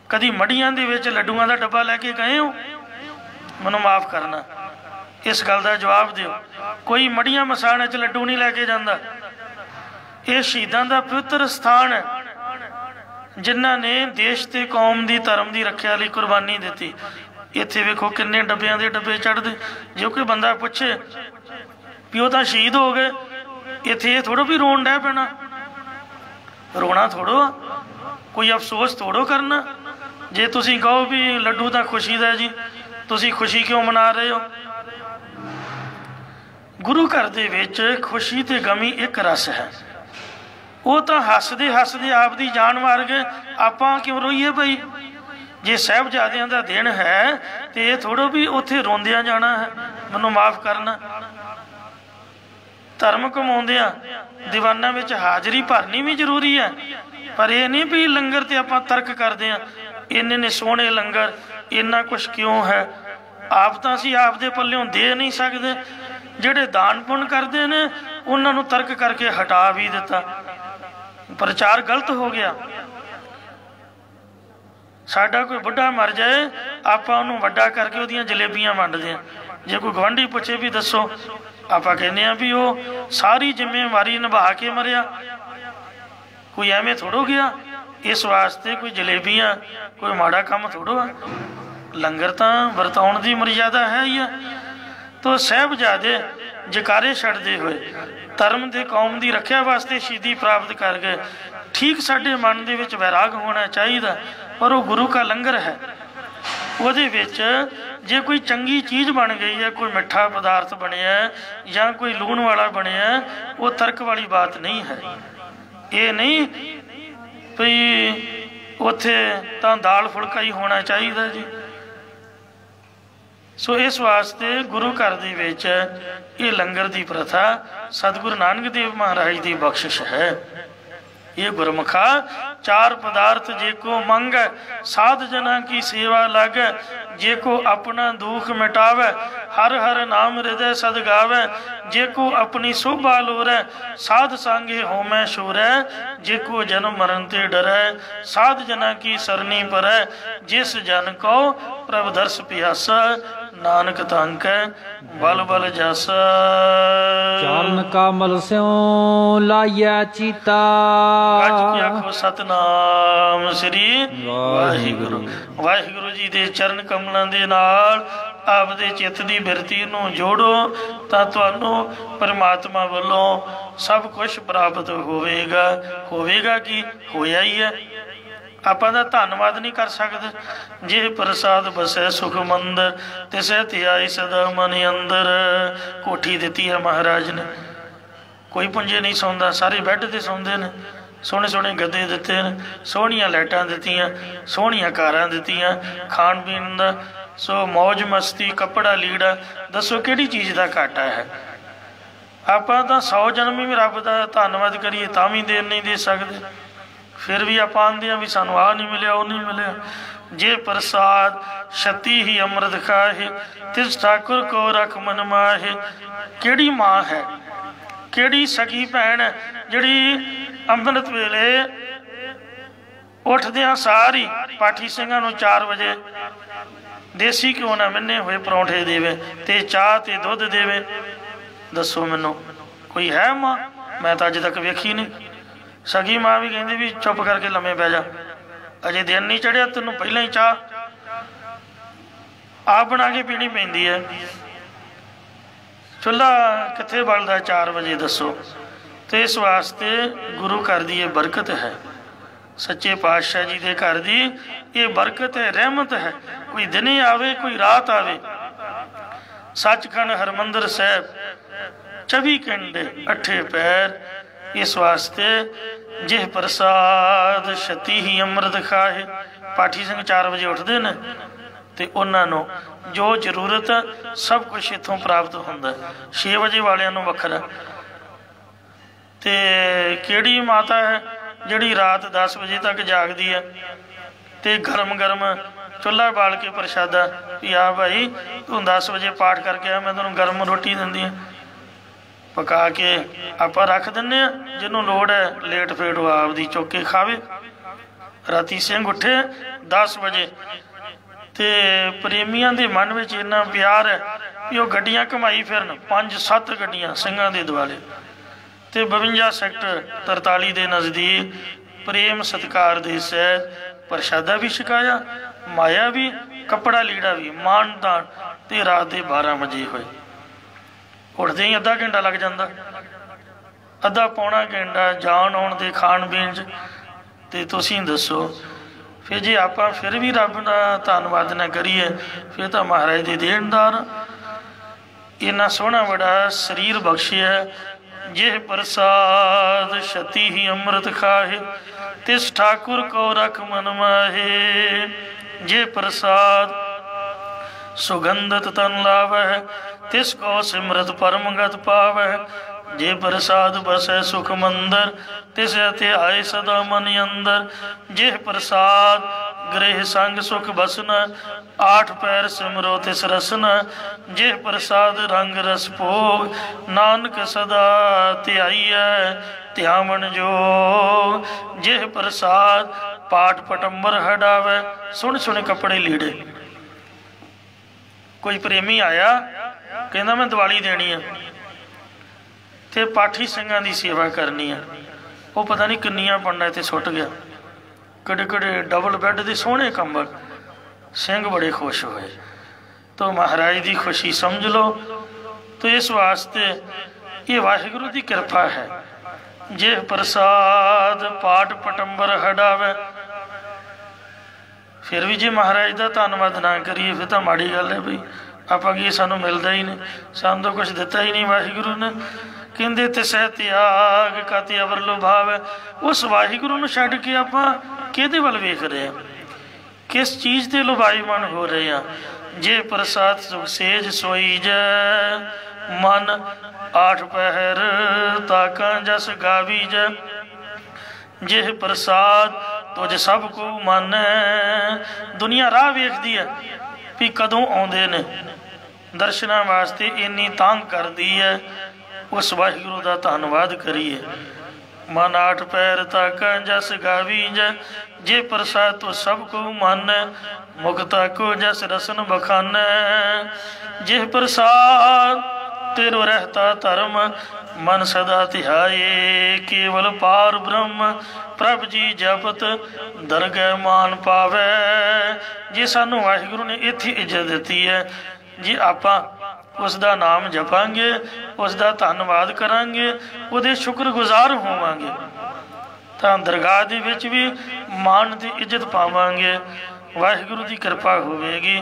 कदी मड़ियां दे विच लड्डूआं दा डब्बा लैके गए हो? मैनूं माफ़ करना, इस गल का जवाब दिओ। कोई मड़ियां मसाण च लड्डू नहीं लैके जांदा। ये शहीदां दा पवित्र स्थान है, जिन्हां ने देश ते कौम दी धर्म की रखिया लई कुर्बानी दी। इत्थे वेखो किन्ने डब्बियां दे डब्बे चढ़दे। जो कोई बंदा पुछे भी वो तां शहीद हो गए, इत्थे ये थोड़ो भी रोण डै पैना। रोना थोड़ो, कोई अफसोस थोड़ो करना। जे तुसीं कहो भी लड्डू तां खुशी दा जी, तुसीं खुशी क्यों मना रहे हो? गुरु घर दे विच खुशी ते गमी एक रस है। वो तो हसदे हसदे आप दी जान मार गए, आपां क्यों रोईए भाई? जे साहिबजादियां दा दिन है तो ये थोड़ो भी उत्थे रोंदियां जाना है। मैनूं माफ़ करना, धर्म कमाउंदियां दीवाना विच हाजरी भरनी भी जरूरी है, पर यह नहीं भी लंगर ते आपां तर्क करदे हां इन्ने ने सोहणे लंगर, इन्ना कुछ क्यों है। आप तां असीं आप दे पल्लियों दे नहीं सकदे। जिहड़े दान पुण्य करते हैं उन्हां नूं तर्क करके हटा भी दिता। प्रचार गलत हो गया। ਸਾਡਾ ਕੋਈ ਬੁੱਢਾ ਮਰ ਜਾਏ, ਆਪਾਂ ਉਹਨੂੰ ਵੱਡਾ ਕਰਕੇ ਉਹਦੀਆਂ ਜਲੇਬੀਆਂ ਵੰਡਦੇ ਹਾਂ। ਜੇ ਕੋਈ ਗੁਆਂਢੀ ਪੁੱਛੇ ਵੀ ਦੱਸੋ, ਆਪਾਂ ਕਹਿੰਦੇ ਹਾਂ ਵੀ ਉਹ ਸਾਰੀ ਜ਼ਿੰਮੇਵਾਰੀ ਨਿਭਾ ਕੇ ਮਰਿਆ, ਕੋਈ ਐਵੇਂ ਥੋੜੋ ਗਿਆ। ਇਸ ਵਾਸਤੇ ਕੋਈ ਜਲੇਬੀਆਂ ਕੋਈ ਮਾੜਾ ਕੰਮ ਥੋੜੋ ਆ। ਲੰਗਰ ਤਾਂ ਵਰਤਾਉਣ ਦੀ ਮਰਜ਼ਾਦਾ ਹੈ ਹੀ ਆ। ਤੋ ਸਾਹਿਬਜ਼ਾਦੇ ਜਕਾਰੇ ਛੱਡਦੇ ਹੋਏ ਧਰਮ ਦੇ ਕੌਮ ਦੀ ਰੱਖਿਆ ਵਾਸਤੇ ਸ਼ਹੀਦੀ ਪ੍ਰਾਪਤ ਕਰ ਗਏ। ਠੀਕ ਸਾਡੇ ਮਨ ਦੇ ਵਿੱਚ ਵੈਰਾਗ ਹੋਣਾ ਚਾਹੀਦਾ, ਪਰ ਉਹ ਗੁਰੂ ਕਾ ਲੰਗਰ ਹੈ। ਉਹਦੇ ਵਿੱਚ ਜੇ ਕੋਈ ਚੰਗੀ ਚੀਜ਼ ਬਣ ਗਈ ਹੈ, ਕੋਈ ਮਿੱਠਾ ਪਦਾਰਥ ਬਣਿਆ ਜਾਂ ਕੋਈ ਲੂਣ ਵਾਲਾ ਬਣਿਆ, ਉਹ ਤਰਕ ਵਾਲੀ ਬਾਤ ਨਹੀਂ ਹੈ। ਇਹ ਨਹੀਂ ਵੀ ਉੱਥੇ ਤਾਂ ਦਾਲ ਫੁਲਕਾ ਹੀ ਹੋਣਾ ਚਾਹੀਦਾ ਜੀ। ਸੋ ਇਸ ਵਾਸਤੇ ਗੁਰੂ ਘਰ ਦੇ ਵਿੱਚ ਇਹ ਲੰਗਰ ਦੀ ਪ੍ਰਥਾ ਸਤਿਗੁਰੂ ਨਾਨਕ ਦੇਵ ਮਹਾਰਾਜ ਦੀ ਬਖਸ਼ਿਸ਼ ਹੈ। ਇਹ ਗੁਰਮੁਖਾ चार पदार्थ जेको मंग साध जना की सेवा लागे, जेको अपना दुख मिटावे हर हर नाम हृदय सद गावे, जेको अपनी शोभा लोरे साध सांगे होमै शूरै, जेको जन्म मरण ते डरै साध जना की सरनी परै, जिस जन को प्रभ दर्श पियासा नानक तंक बल बल जासा। चरण कमल स्यों लाया चीता, गज के आखो सतनाम श्री वाहिगुरु। वाहिगुरु जी दे चरण कमलों दे नाल आपदे चित्त दी बिरती नूं जोड़ो तां तुहानूं परमात्मा वल्लों सब कुछ प्राप्त होवेगा। होवेगा कि होया ही है। ਆਪਾਂ ਦਾ ਧੰਨਵਾਦ ਨਹੀਂ ਕਰ ਸਕਦੇ। ਜੇ ਪ੍ਰਸਾਦ ਬਸੈ ਸੁਖ ਮੰਦਰ ਤਿਸੈ ਧਿਆਈ ਸਦਾ ਮਨ ਅੰਦਰ। ਕੋਠੀ ਦਿੱਤੀ ਹੈ ਮਹਾਰਾਜ ਨੇ, ਕੋਈ ਪੁੰਜੇ ਨਹੀਂ ਸੌਂਦਾ, ਸਾਰੇ ਬੈੱਡ ਤੇ ਸੌਂਦੇ ਨੇ, ਸੋਹਣੇ ਸੋਹਣੇ ਗੱਦੇ ਦਿੱਤੇ ਨੇ, ਸੋਹਣੀਆਂ ਲਾਈਟਾਂ ਦਿੱਤੀਆਂ, ਸੋਹਣੀਆਂ ਕਾਰਾਂ ਦਿੱਤੀਆਂ, ਖਾਣ ਪੀਣ ਦਾ ਸੋ ਮੌਜ ਮਸਤੀ, ਕੱਪੜਾ ਲੀੜਾ, ਦੱਸੋ ਕਿਹੜੀ ਚੀਜ਼ ਦਾ ਘਾਟਾ ਹੈ। ਆਪਾਂ ਤਾਂ 100 ਜਨਮ ਵੀ ਰੱਬ ਦਾ ਧੰਨਵਾਦ ਕਰੀਏ ਤਾਂ ਵੀ ਦੇਣ ਨਹੀਂ ਦੇ ਸਕਦੇ। फिर भी आप आंदे भी सानू आ नहीं मिले, वो नहीं मिले। जे प्रसाद छती ही अमृत खाहे, तिस ठाकुर को रख मन माहे। केड़ी माँ है, केड़ी सगी भैन है जिहड़ी अमृत वेले उठदियां सारी पाठी सिंघां नूं 4 बजे देसी घ्यो ना मिन्ने हुए परौंठे देवे ते चाह ते दुध देवे। दसो मैनू कोई है माँ? मैं तो अज तक वेखी नहीं। सगी माँ भी कहती भी चुप करके लम्मे पै जा, अजे दिन नहीं चढ़िया तेनों पहले ही चाह आप बना के पीनी पैंदी है। चुल्हा कित्थे बलदा 4 बजे दसो। तो इस वास्ते गुरु घर की ये बरकत है, सच्चे पातशाह जी के घर की ये बरकत है, रहमत है। कोई दिने आवे कोई रात आवे। सचखंड हरमंदर साहब 24 घंटे 8 पैर। इस वास्ते जिह प्रसाद छती ही अमृत खाए। पाठी सिंह 4 बजे उठते हैं तो उन्होंने जो जरूरत सब कुछ इतों प्राप्त होंदा। 6 बजे वालियां नूं वखरा। ते केड़ी माता है जिहड़ी रात 10 बजे तक जागदी है ते गरम गरम चुल्हा बाल के प्रशादा भी आ भाई तू 10 बजे पाठ करके आ, मैं तैनूं गरम रोटी दिंदी है पका के आप रख दें। जिन्हों लोड़ है लेट फेट आपदी चुक के खावे। राती सिंह उठे 10 बजे तो प्रेमियों के मन में इन्ना प्यार है कि वह गड्डियां घुमाई फिरन, 5-7 गड्डियां सिंघां दे दुआले। तो 52 सैक्टर 43 के नज़दीक प्रेम सत्कार दे सैत प्रशादा भी छकाया, माया भी, कपड़ा लीड़ा भी, मान दान। तो रात के 12 बजे हुए। उठते ही अद्धा घंटा लग जाता, अद्धा पौना घंटा जान आने के खाण पीन तो तुसीं दसो। फिर जे आप फिर भी रब का धन्नवाद ना करिए फिर तो महाराज के देनदार। इन्ना सोहना बड़ा शरीर बख्शे है। जिह प्रसाद छती ही अमृत खाहे, तिस ठाकुर को रख मन माहे। जे प्रसाद सुगंधत तन लावै, तिसको सिमरत परम गत पावै। जे प्रसाद बसै सुख मंदर, तिस ध्याय सदा मन अंदर। जे प्रसाद गृह संग सुख बसन, आठ पैर सिमरो तिस रसन, जे प्रसाद रंग रस भोग, नानक सदा ध्याईऐ ध्यावन जोग। जे प्रसाद पाठ पटंबर हटावे, सुन सुन कपड़े लीड़े। कोई प्रेमी आया कहना मैं दिवाली देनी है ते पाठी ਸਿੰਘਾਂ ਦੀ सेवा करनी है, वो पता नहीं किन्नियां पंडा इत्थे सुट गया, कड़े कड़े डबल बैड के सोहने कंबल, सिंह बड़े खुश होए। तो महाराज की खुशी समझ लो। तो इस वास्ते ये वाहिगुरु की कृपा है। जे प्रसाद पाठ पटंबर हटावे, फिर भी जे महाराज का धन्नवाद ना करिए फिर तो माड़ी गल है। बई ਆਪਾਂ ਕੀ ਸਾਨੂੰ ਮਿਲਦਾ ਹੀ ਨਹੀਂ, ਸਾਨੂੰ ਤਾਂ ਕੁਛ ਦਿੱਤਾ ਹੀ ਨਹੀਂ ਵਾਹਿਗੁਰੂ ਨੇ। ਕਹਿੰਦੇ ਤਿਸੈ ਤਿਆਗ ਕਤਿ ਅਵਰ ਲੁਭਾਵੈ। ਉਸ ਵਾਹਿਗੁਰੂ ਨੂੰ ਛੱਡ ਕੇ ਆਪਾਂ ਕਿਹਦੇ ਵੱਲ ਵੇਖ ਰਹੇ ਹਾਂ, किस चीज़ के लुभाईमान हो रहे हैं। जे प्रसाद सुख सेज सोई जय, मन आठ पहर ताका जस गावी जय। जे प्रसाद तुझ सब को मानै, दुनिया राह वेखदी है भी कदों आउंदे ने दर्शनां वास्ते, इन्नी तांग करदी है। उस वाहिगुरू का धन्नवाद करिए। मन आठ पैर तक जस गावी जय, जे प्रसाद तो सब को मानै, मुक्ता को जस रसन बखानै। जे प्रसाद तेरो रहता धर्म, मन सदा ध्याए केवल पार ब्रह्म। प्रभ जी जपत दरगह मान पावै। जे सानू वाहिगुरू ने इत्थे इज्जत दिती है, जे आपां उसका नाम जपांगे, उसका धन्नवाद करांगे, उहदे शुक्रगुजार होवांगे, तो दरगाह दे विच भी मान की इज्जत पावांगे। वाहिगुरू की कृपा होवेगी।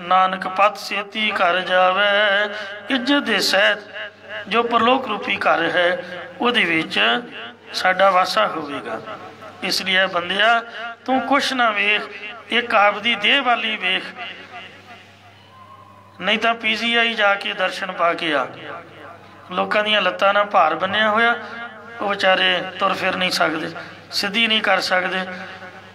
नानक पत सेती घर जावे, इज्जत दे सहित जो परलोक रूपी घर है उहदे विच साडा वासा होवेगा। इसलिए बंदिया तू कुछ ना वेख, एक आपदी देह वाली वेख, नहीं तो PGI जाके दर्शन पा के आ। लोगों दी लत्तां नाल भार बन्निया होया, वो बेचारे तुर फिर नहीं सकते, सीधी नहीं कर सकते,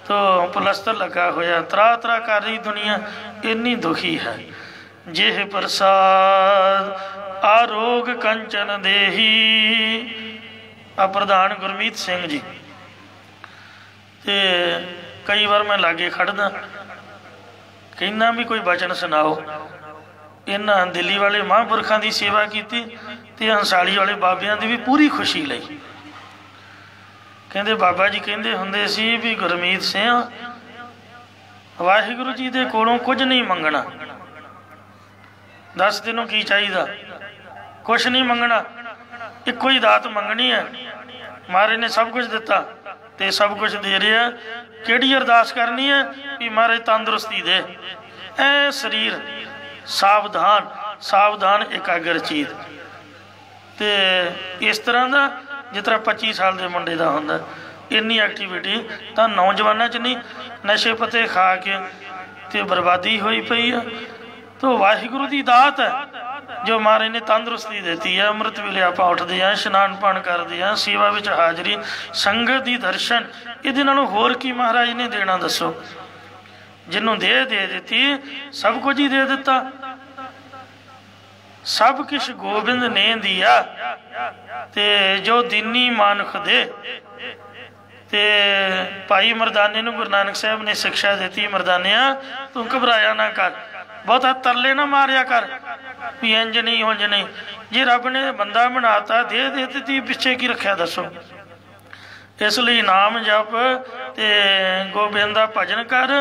तो पलस्तर लगा होया, त्रा त्रा कर रही दुनिया, इन्नी दुखी है। जे प्रसाद आरोग कंचन देही। आ प्रधान गुरमीत सिंह जी, ते कई बार मैं लागे खड़दा, कहना भी कोई बचन सुनाओ। इन्हां दिल्ली वाले महापुरखों की सेवा की, हंसाली वाले बाबियां की भी पूरी खुशी लई। कहते बाबा जी कहते हुंदे सी भी गुरमीत सिंह वाहिगुरू जी दे कोलों कुछ नहीं मंगना, दस तेनों की चाहिए, कुछ नहीं मंगना, इको ही दात मंगनी है। महाराज ने सब कुछ दिता ते सब कुछ दे रहा, किहड़ी अरदास करनी है भी महाराज तंदुरुस्ती दे, ऐ शरीर सावधान सावधान एकाग्र चीत। तो इस तरह का जिस तरह 25 साल के मुंडे का होंदा, इन्नी एक्टिविटी तो नौजवानों च नहीं, नशे पते खा के तो बर्बादी हुई पई है। तो वाहिगुरू की दात है जो महाराज ने तंदुरुस्ती देती है। अमृत वेले आप उठते हैं, स्नान पान करते हैं, सेवा में हाजरी, संगत की दर्शन, ये होर की महाराज ने देना दसो। जिन्हों दे दी सब कुछ ही दे दिता, सब कुछ गोबिंद ने दिया। ते जो दीनी मानुख दे, ते भाई मरदाने नूं गुरु नानक साहब ने शिक्षा दी, मरदानिया तू घबराया ना कर, बहुता तरले ना मारिया कर भी इंज नहीं उंज नहीं। जे रब ने बंदा बनाता दे दी, पिछे की रखा दसो। इसलिए नाम जप ते गोबिंद का भजन कर,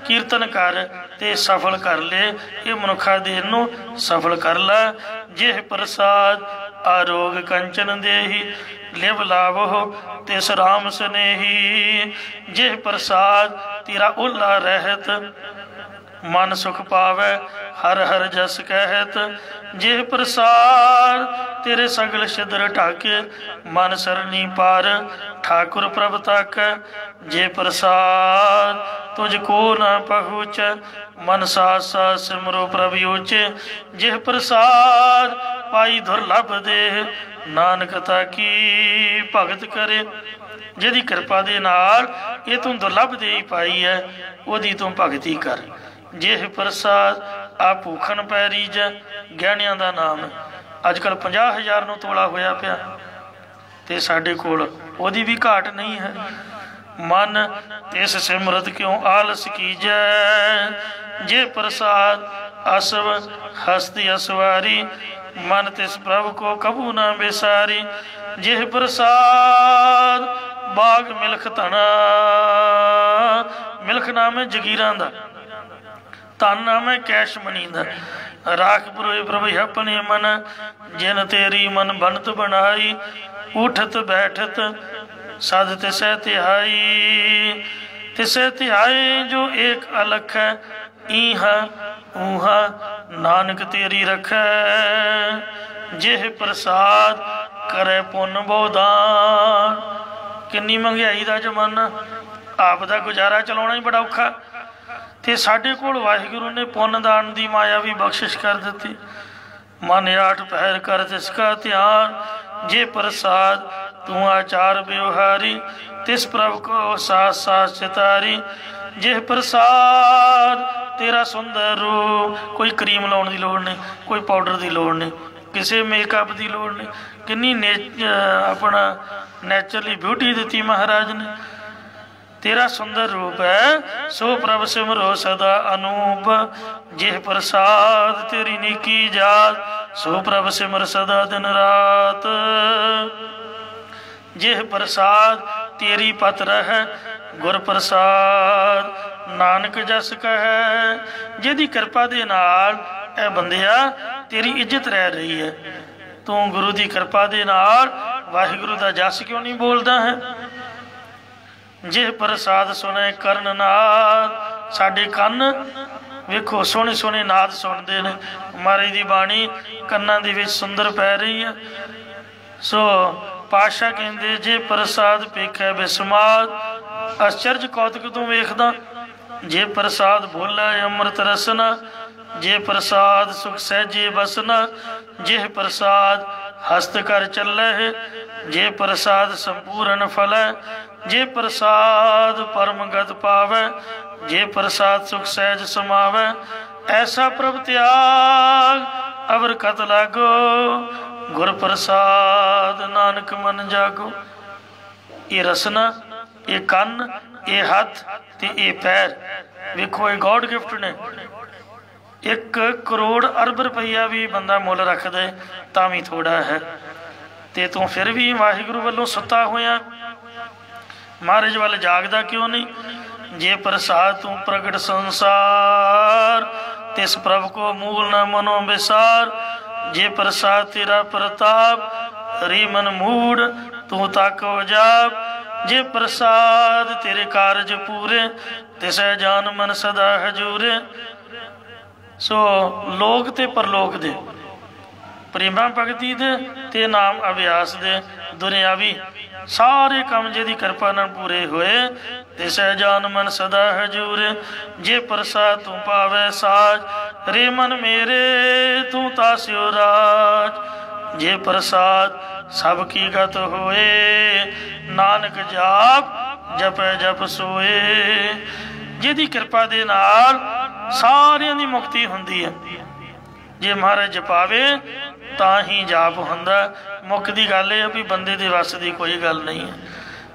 कीर्तन कर ते सफल कर ले। ये मनुखा देह नूं सफल कर ला। जे प्रसाद आरोग कंचन देही, लिव लावो तिस राम स्नेही। जे प्रसाद तेरा ओला रहत, मन सुख पावै हर हर जस कहत। जे प्रसाद तेरे सगल छिद्र ढाके, मन सरनी पार ठाकुर प्रभ तक। जे प्रसाद तुझको न पहुँच, मन सास सास सिमरो प्रभ ऊचे। जे प्रसाद पाई दुर्लभ दे, नानक ताकी भगत करे। ਜਿਹਦੀ ਕਿਰਪਾ ਦੇ ਨਾਲ ਇਹ ਤੂੰ ਦੁਰਲਭ ਦੇਈ ਪਾਈ ਹੈ, ਉਹਦੀ ਤੂੰ ਭਗਤੀ ਕਰ। ਜਿਹ ਪ੍ਰਸਾਦ ਆ ਭੂਖਣ ਪੈ ਰੀਜੈ, ਗਹਿਣਿਆਂ ਦਾ ਨਾਮ ਹੈ। ਅੱਜ ਕੱਲ੍ਹ 50,000 ਨੂੰ ਤੋਲਾ ਹੋਇਆ ਪਿਆ, ਤੇ ਸਾਡੇ ਕੋਲ ਉਹਦੀ ਵੀ ਘਾਟ ਨਹੀਂ ਹੈ। ਮਨ ਤਿਸ ਸਿਮਰਤ ਕਿਉਂ ਆਲਸ ਕੀਜੈ, ਜੇ ਪ੍ਰਸਾਦ ਅਸਵ ਹਸਤੀ ਅਸਵਾਰੀ, ਮਨ ਤਿਸ ਪ੍ਰਭ ਕੋ ਕਬੂ ਨਾ ਬੇਸਾਰੀ। ਜਿਹ ਪ੍ਰਸਾਦ ਬਾਗ ਮਿਲਖ ਧਨਾ, ਮਿਲਖ ਨਾਮ ਹੈ ਜਗੀਰਾਂ ਦਾ, ਧਨ ਨਾਮ ਹੈ ਕੈਸ਼ ਮਨੀ ਦਾ। ਰਾਖ ਪੁਰੋਏ ਪ੍ਰਭ ਆਪਣੇ ਮਨ, ਜਿਨ ਤੇਰੀ ਮਨ ਬਣਤ ਬਣਾਈ, ਉਠਤ ਬੈਠਤ ਸਦ ਤਿਸੈ ਤਿਹਾਈ। ਤਿਸੈ ਤਿਹਾਈ ਜੋ ਏਕ ਅਲਖ ਹੈ, ਈਹਾ ਊਹਾ ਨਾਨਕ ਤੇਰੀ ਰਖੈ। ਜਿਹ ਪ੍ਰਸਾਦ ਕਰੇ ਪੁੰਨ ਬਹੁਦਾਨ। ਕਿੰਨੀ ਮਹਿੰਗਾਈ ਦਾ ਜ਼ਮਾਨਾ, ਆਪ ਦਾ ਗੁਜ਼ਾਰਾ ਚਲਾਉਣਾ ਹੀ ਬੜਾ ਔਖਾ, ਤੇ ਸਾਡੇ ਕੋਲ ਵਾਹਿਗੁਰੂ ਨੇ ਪੁੰਨ ਦਾਨ ਦੀ ਮਾਇਆ ਵੀ ਬਖਸ਼ਿਸ਼ ਕਰ ਦਿੱਤੀ। ਮਨ ਆਠ ਪਹਿਰ ਕਰ ਤਿਸ ਕਾ ਧਿਆਨ, ਜੇ ਪ੍ਰਸਾਦ ਤੂੰ ਆਚਾਰ ਵਿਵਹਾਰੀ, ਤਿਸ ਪ੍ਰਭ ਕੋ ਸਾਸ ਸਾਸ ਚਿਤਾਰੀ। ਜੇ ਪ੍ਰਸਾਦ ਤੇਰਾ ਸੁੰਦਰ ਰੂਪ, ਕੋਈ ਕਰੀਮ ਲਾਉਣ ਦੀ ਲੋੜ ਨਹੀਂ, ਕੋਈ ਪਾਊਡਰ ਦੀ ਲੋੜ ਨਹੀਂ, ਕਿਸੇ ਮੇਕਅਪ ਦੀ ਲੋੜ ਨਹੀਂ। ਕਿੰਨੀ ਆਪਣਾ ਨੈਚੁਰਲੀ ਬਿਊਟੀ ਦਿੱਤੀ ਮਹਾਰਾਜ ਨੇ। ਤੇਰਾ ਸੁੰਦਰ ਰੂਪ ਹੈ, ਸੋ ਪ੍ਰਭ ਸਿਮਰੋ ਸਦਾ ਅਨੂਪ। ਜਿਹ ਪ੍ਰਸਾਦ ਤੇਰੀ ਨੀਕੀ ਜਾਤ, ਸੋ ਪ੍ਰਭ ਸਿਮਰ ਸਦਾ ਦਿਨ ਰਾਤ। ਜਿਹ ਪ੍ਰਸਾਦ ਤੇਰੀ ਪਤ ਰਹਿ, ਗੁਰ ਪ੍ਰਸਾਦ ਨਾਨਕ ਜਸ ਕਹੈ। ਜਿਹਦੀ ਕਿਰਪਾ ਦੇ ਨਾਲ ਇਹ ਬੰਦਿਆ ਤੇਰੀ ਇੱਜ਼ਤ ਰਹਿ ਰਹੀ ਹੈ, ਤੂੰ ਗੁਰੂ ਦੀ ਕਿਰਪਾ ਦੇ ਨਾਲ ਵਾਹਿਗੁਰੂ ਦਾ ਜਸ ਕਿਉਂ ਨਹੀਂ ਬੋਲਦਾ ਹੈ। ਜਿਹ ਪ੍ਰਸਾਦ ਸੁਣੇ ਕਰਨ ਨਾਦ, ਸਾਡੇ ਕੰਨ ਵੇਖੋ ਸੋਹਣੇ ਸੋਹਣੇ ਨਾਦ ਸੁਣਦੇ ਨੇ। ਮਹਾਰਾਜ ਦੀ ਬਾਣੀ ਕੰਨਾਂ ਦੇ ਵਿੱਚ ਸੁੰਦਰ ਪੈ ਰਹੀ ਹੈ। ਸੋ ਪਾਤਸ਼ਾਹ ਕਹਿੰਦੇ ਜੇ ਪ੍ਰਸਾਦ ਪੇਖੈ ਬਿਸਮਾਦ, ਅਚਰਜ ਕੌਤਕ ਤੂੰ ਵੇਖਦਾ। ਜੇ ਪ੍ਰਸਾਦ ਭੋਲੇ ਅੰਮ੍ਰਿਤ ਰਸਨਾ, ਜੇ ਪ੍ਰਸਾਦ ਸੁਖ ਸਹਿਜੇ ਬਸਨਾ। ਜਿਹ ਪ੍ਰਸਾਦ ਹਸਤ ਕਰ ਚੱਲੈ, ਜੇ ਪ੍ਰਸਾਦ ਸੰਪੂਰਨ ਫਲੈ। ਜੇ ਪ੍ਰਸਾਦ ਪਰਮ ਗਤ ਪਾਵੈ, ਜੇ ਪ੍ਰਸਾਦ ਸੁਖ ਸਹਿਜ ਸਮਾਵੈ। ਐਸਾ ਪ੍ਰਭ ਤਿਆਗ ਅਵਰ ਕਤ ਲਾਗੋ, ਗੁਰ ਪ੍ਰਸਾਦ ਨਾਨਕ ਮਨ ਜਾਗੋ। ਇਹ ਰਸਨਾ, ਇਹ ਕੰਨ, ਇਹ ਹੱਥ ਤੇ ਇਹ ਪੈਰ ਵੇਖੋ, ਇਹ ਗੋਡ ਗਿਫਟ ਨੇ। 1 ਕਰੋੜ ਅਰਬ ਰੁਪਈਆ ਵੀ ਬੰਦਾ ਮੁੱਲ ਰੱਖ ਦੇ ਤਾਂ ਵੀ ਥੋੜਾ ਹੈ, ਤੇ ਤੂੰ ਫਿਰ ਵੀ ਵਾਹਿਗੁਰੂ ਵੱਲੋਂ ਸੁੱਤਾ ਹੋਇਆ ਮਹਾਰਾਜ ਵੱਲ ਜਾਗਦਾ ਕਿਉਂ ਨਹੀਂ। ਜੇ ਪ੍ਰਸਾਦ ਤੂੰ ਪ੍ਰਗਟ ਸੰਸਾਰ, ਤਿਸ ਪ੍ਰਭ ਕੋ ਮੂਲ ਨ ਮਨੋ ਵਿਸਾਰ। ਜੇ ਪ੍ਰਸਾਦ ਤੇਰਾ ਪ੍ਰਤਾਪ, ਰੀ ਮਨ ਮੂੜ ਤੂੰ ਤਾਕੋ ਜਾਪ। ਜੇ ਪ੍ਰਸਾਦ ਤੇਰੇ ਕਾਰਜ ਪੂਰੇ, ਤਿਸੈ ਜਾਨ ਮਨ ਸਦਾ ਹਜੂਰੇ। ਸੋ ਲੋਕ ਤੇ ਪਰਲੋਕ ਦੇ, ਪ੍ਰੇਮਾ ਭਗਤੀ ਦੇ ਤੇ ਨਾਮ ਅਭਿਆਸ ਦੇ, ਦੁਨਿਆਵੀ ਸਾਰੇ ਕੰਮ ਜਿਹਦੀ ਕਿਰਪਾ ਨਾਲ ਪੂਰੇ ਹੋਏ, ਤਿਸੈ ਜਾਨ ਮਨ ਸਦਾ ਹਜੂਰੇ। ਜੇ ਪ੍ਰਸਾਦ ਤੂੰ ਪਾਵੈ ਸਾਜ, ਰੇ ਮਨ ਮੇਰੇ ਤੂੰ ਤਾਸਿਓ ਰਾਜ। ਜੇ ਪ੍ਰਸਾਦ ਸਭ ਕੀ ਗਤ ਹੋਏ, ਨਾਨਕ ਜਾਪ ਜਪੈ ਜਪ ਸੋਏ। ਜਿਹਦੀ ਕਿਰਪਾ ਦੇ ਨਾਲ ਸਾਰਿਆਂ ਦੀ ਮੁਕਤੀ ਹੁੰਦੀ ਹੈ। ਜੇ ਮਹਾਰਾਜ ਜਪਾਵੇ ਤਾਂ ਹੀ ਜਾਪ ਹੁੰਦਾ। ਮੁੱਖ ਦੀ ਗੱਲ ਇਹ ਹੈ ਵੀ ਬੰਦੇ ਦੇ ਵੱਸ ਦੀ ਕੋਈ ਗੱਲ ਨਹੀਂ ਹੈ,